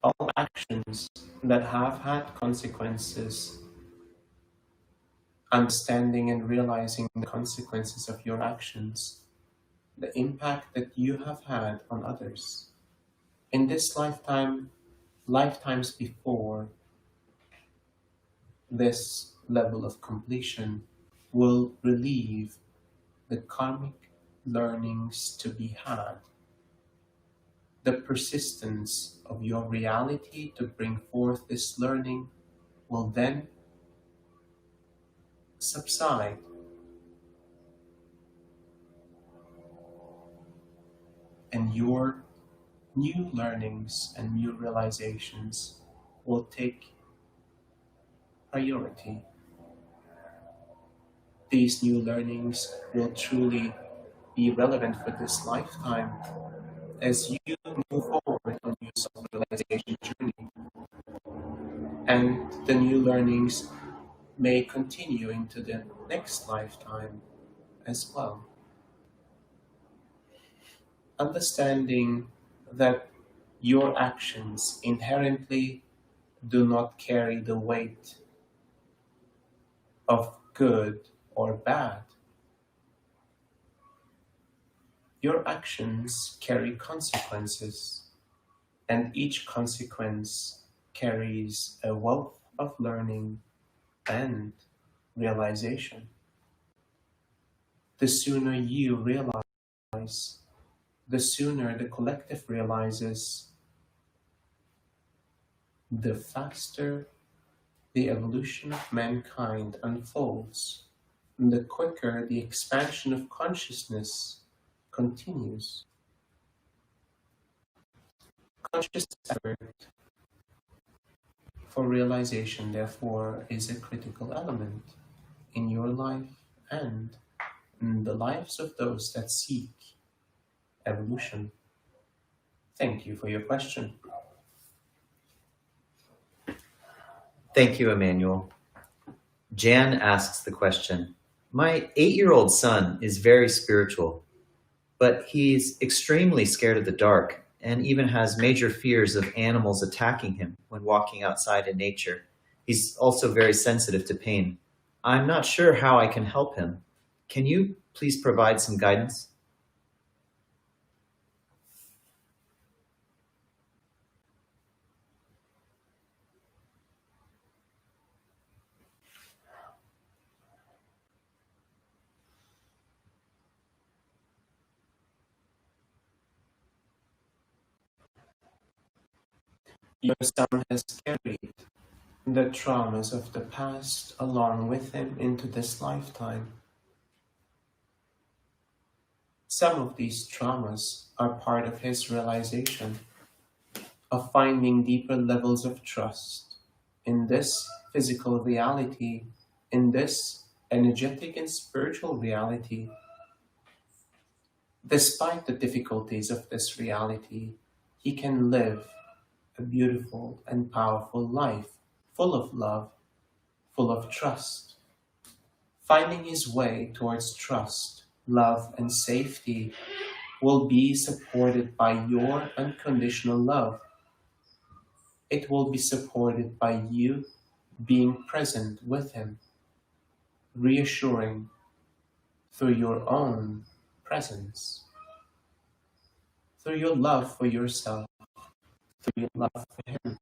Speaker 1: all actions that have had consequences, understanding and realizing the consequences of your actions, the impact that you have had on others. In this lifetime, lifetimes before, this level of completion will relieve the karmic learnings to be had. The persistence of your reality to bring forth this learning will then subside. And your new learnings and new realizations will take priority. These new learnings will truly be relevant for this lifetime as you move forward on your self-realization journey. And the new learnings may continue into the next lifetime as well. Understanding that your actions inherently do not carry the weight of good or bad. Your actions carry consequences, and each consequence carries a wealth of learning and realization. The sooner you realize, the sooner the collective realizes, the faster the evolution of mankind unfolds, and the quicker the expansion of consciousness continues. Conscious effort for realization, therefore, is a critical element in your life and in the lives of those that seek evolution. Thank you for your question.
Speaker 2: Thank you, Emmanuel. Jan asks the question, my 8-year-old son is very spiritual, but he's extremely scared of the dark and even has major fears of animals attacking him when walking outside in nature. He's also very sensitive to pain. I'm not sure how I can help him. Can you please provide some guidance?
Speaker 1: Your son has carried the traumas of the past along with him into this lifetime. Some of these traumas are part of his realization of finding deeper levels of trust in this physical reality, in this energetic and spiritual reality. Despite the difficulties of this reality, he can live a beautiful and powerful life, full of love, full of trust. Finding his way towards trust, love, and safety will be supported by your unconditional love. It will be supported by you being present with him, reassuring through your own presence, through your love for yourself, through your love for him,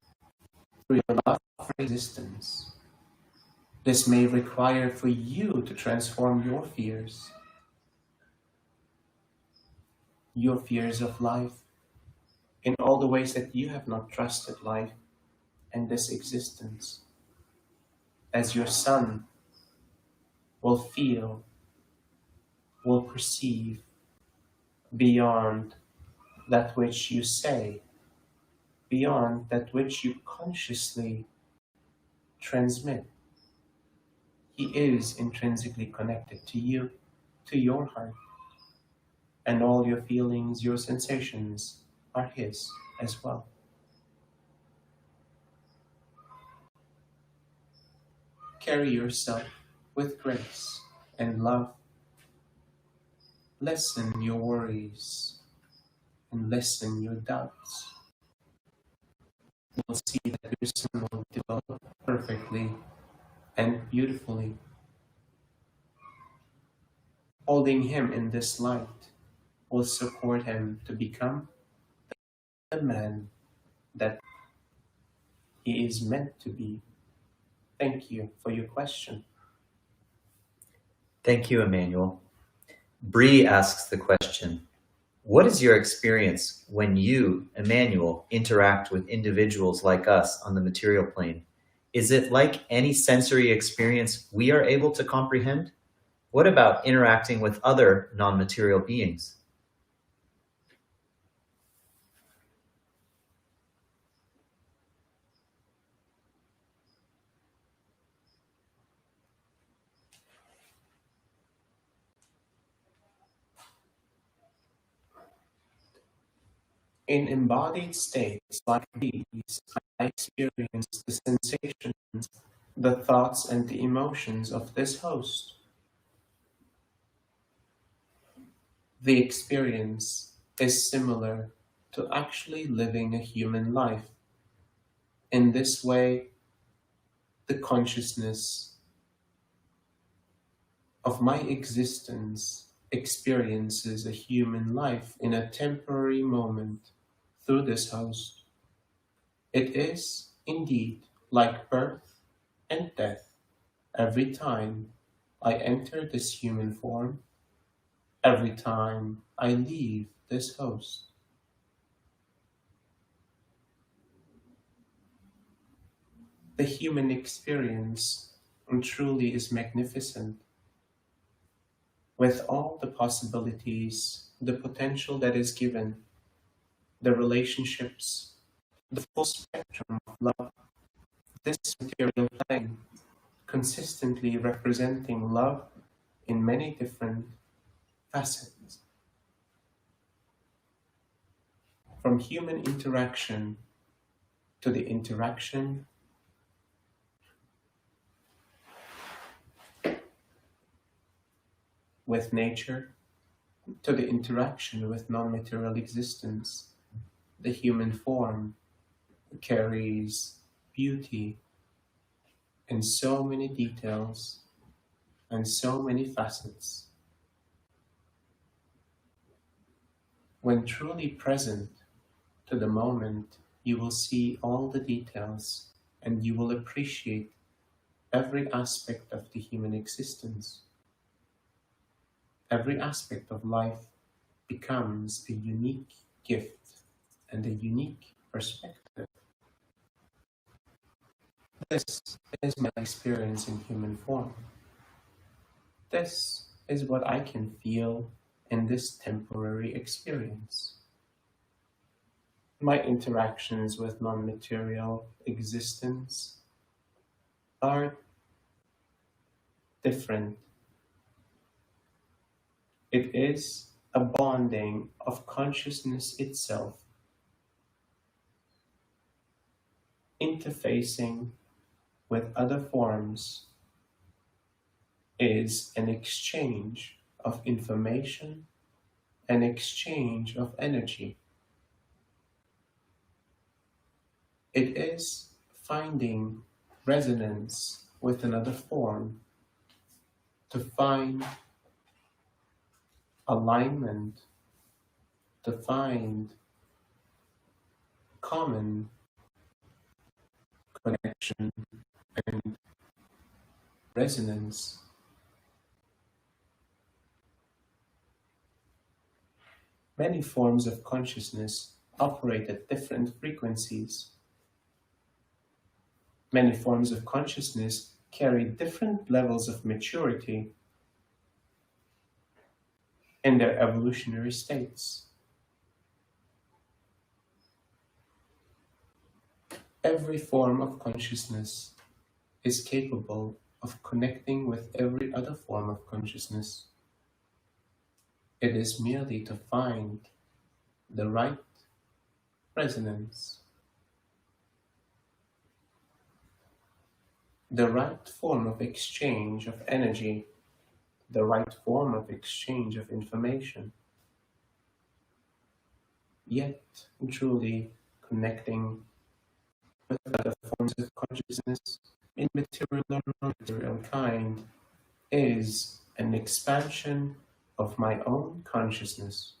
Speaker 1: through your love for existence. This may require for you to transform your fears of life, in all the ways that you have not trusted life and this existence, as your son will feel, will perceive beyond that which you say, beyond that which you consciously transmit. He is intrinsically connected to you, to your heart, and all your feelings, your sensations are his as well. Carry yourself with grace and love. Lessen your worries and lessen your doubts. You'll see that your son will develop perfectly and beautifully. Holding him in this light will support him to become the man that he is meant to be. Thank you for your question.
Speaker 2: Thank you, Emmanuel. Bree asks the question, what is your experience when you, Emmanuel, interact with individuals like us on the material plane? Is it like any sensory experience we are able to comprehend? What about interacting with other non-material beings?
Speaker 1: In embodied states like these, I experience the sensations, the thoughts, and the emotions of this host. The experience is similar to actually living a human life. In this way, the consciousness of my existence experiences a human life in a temporary moment through this host. It is indeed like birth and death every time I enter this human form, every time I leave this host. The human experience truly is magnificent, with all the possibilities, the potential that is given, the relationships, the full spectrum of love, this material plane, consistently representing love in many different facets. From human interaction to the interaction with nature, to the interaction with non-material existence, the human form carries beauty in so many details and so many facets. When truly present to the moment, you will see all the details and you will appreciate every aspect of the human existence. Every aspect of life becomes a unique gift and a unique perspective. This is my experience in human form. This is what I can feel in this temporary experience. My interactions with non-material existence are different. It is a bonding of consciousness itself, interfacing with other forms is an exchange of information, an exchange of energy. It is finding resonance with another form to find alignment, to find common connection and resonance. Many forms of consciousness operate at different frequencies. Many forms of consciousness carry different levels of maturity in their evolutionary states. Every form of consciousness is capable of connecting with every other form of consciousness. It is merely to find the right resonance, the right form of exchange of energy, the right form of exchange of information, yet truly connecting with other forms of consciousness in material or non-material kind is an expansion of my own consciousness.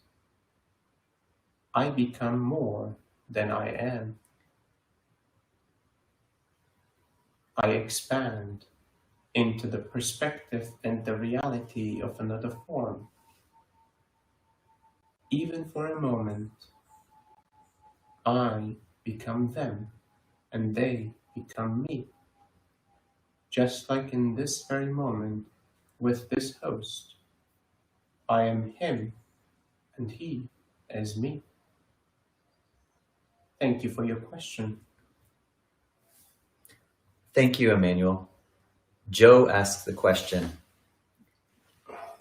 Speaker 1: I become more than I am. I expand into the perspective and the reality of another form. Even for a moment, I become them and they become me. Just like in this very moment with this host, I am him and he is me. Thank you for your question.
Speaker 2: Thank you, Emmanuel. Joe asks the question,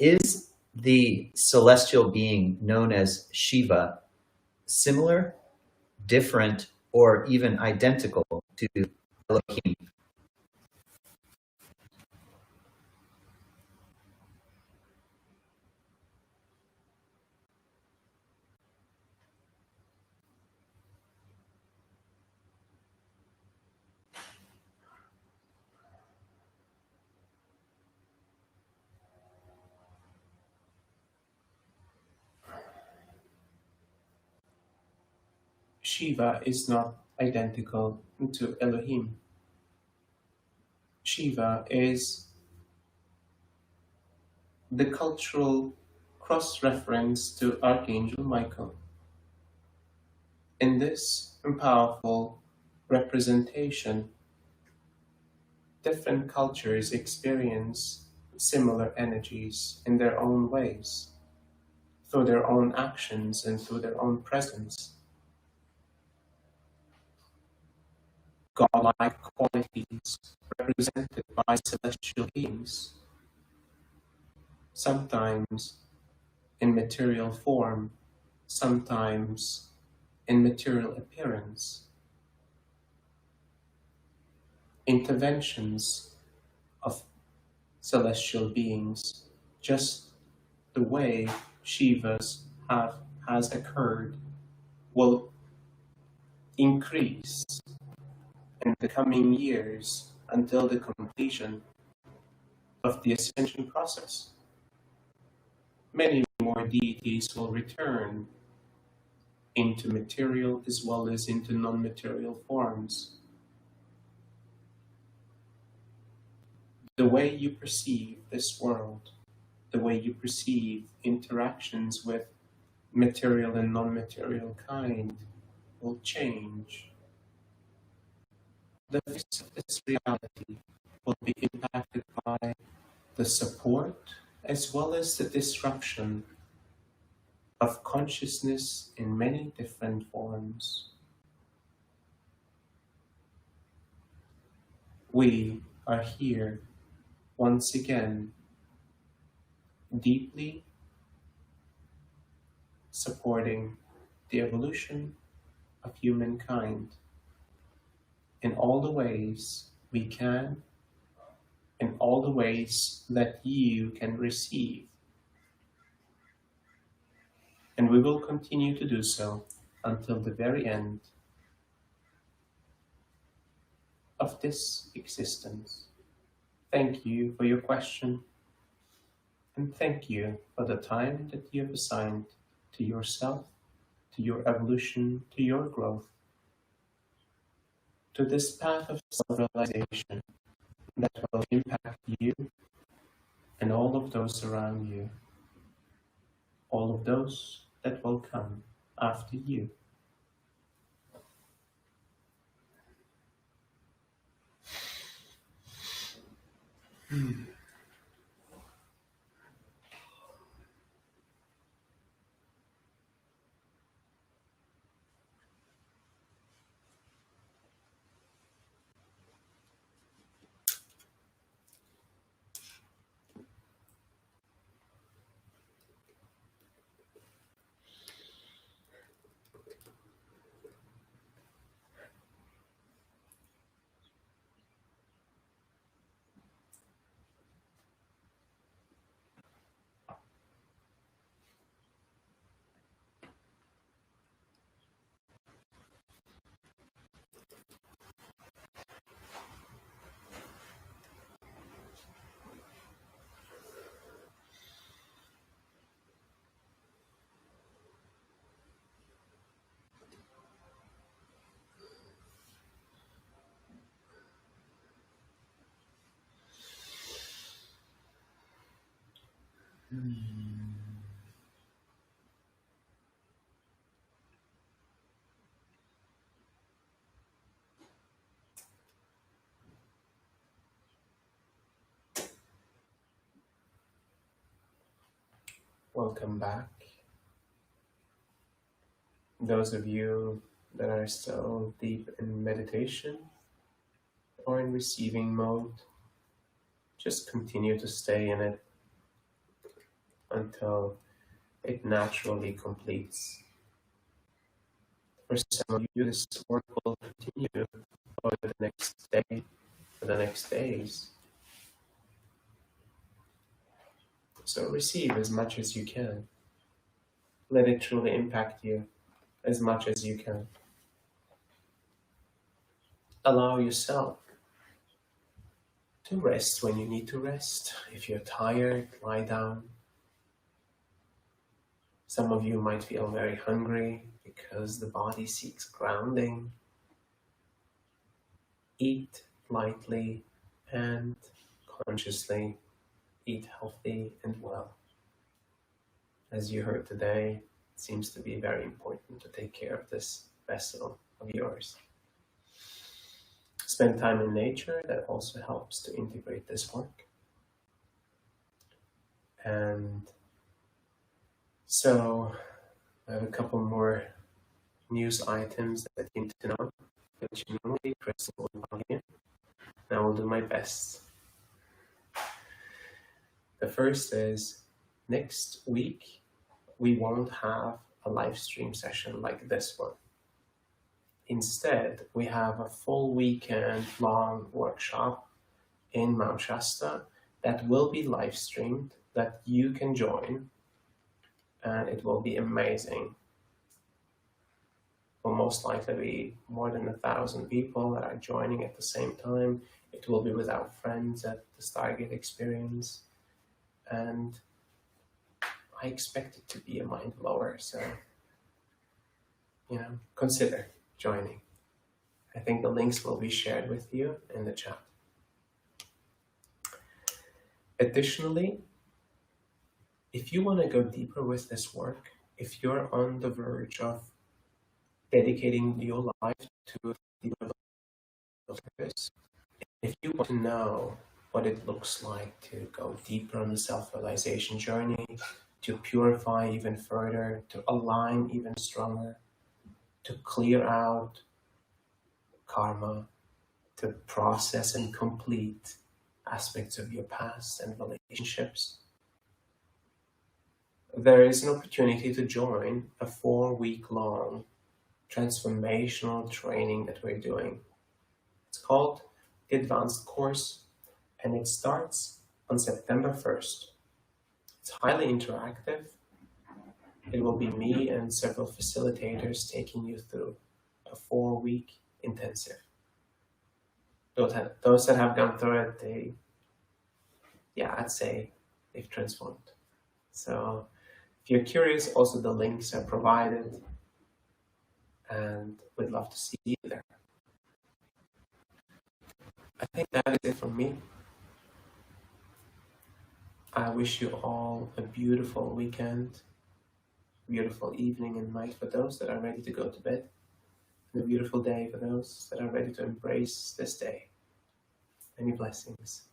Speaker 2: is the celestial being known as Shiva similar, different, or even identical to Elohim?
Speaker 1: Shiva is not identical to Elohim. Shiva is the cultural cross-reference to Archangel Michael. In this powerful representation, different cultures experience similar energies in their own ways, through their own actions and through their own presence. Godlike qualities represented by celestial beings, sometimes in material form, sometimes in material appearance. Interventions of celestial beings, just the way Shiva's has occurred, will increase in the coming years until the completion of the ascension process. Many more deities will return into material as well as into non-material forms. The way you perceive this world, the way you perceive interactions with material and non-material kind will change. The face of this reality will be impacted by the support as well as the disruption of consciousness in many different forms. We are here once again deeply supporting the evolution of humankind in all the ways we can in all the ways that you can receive. And we will continue to do so until the very end of this existence. Thank you for your question, and thank you for the time that you have assigned to yourself, to your evolution, to your growth, to this path of self-realization that will impact you and all of those around you, all of those that will come after you. Welcome back. Those of you that are still deep in meditation or in receiving mode, just continue to stay in it until it naturally completes. For some of you, this work will continue for the next day, for the next days. So receive as much as you can. Let it truly impact you as much as you can. Allow yourself to rest when you need to rest. If you're tired, lie down. Some of you might feel very hungry because the body seeks grounding. Eat lightly and consciously. Eat healthy and well. As you heard today, it seems to be very important to take care of this vessel of yours. Spend time in nature. That also helps to integrate this work. And so I have a couple more news items that you need to know, which normally Kristen will tell you, and I will do my best. The first is next week we won't have a live stream session like this one. Instead, we have a full weekend long workshop in Mount Shasta that will be live streamed, that you can join, and it will be amazing. Will most likely be more than 1,000 people that are joining at the same time. It will be with our friends at the Stargate Experience, and I expect it to be a mind blower. So, consider joining. I think the links will be shared with you in the chat. Additionally, if you want to go deeper with this work, if you're on the verge of dedicating your life to the purpose, if you want to know what it looks like to go deeper on the self-realization journey, to purify even further, to align even stronger, to clear out karma, to process and complete aspects of your past and relationships, there is an opportunity to join a 4-week-long transformational training that we're doing. It's called advanced course, and it starts on September 1st. It's highly interactive. It will be me and several facilitators taking you through a 4-week intensive. Those that have gone through it, I'd say they've transformed. So if you're curious, also the links are provided, and we'd love to see you there. I think that is it from me. I wish you all a beautiful weekend, beautiful evening and night for those that are ready to go to bed, and a beautiful day for those that are ready to embrace this day. Many blessings.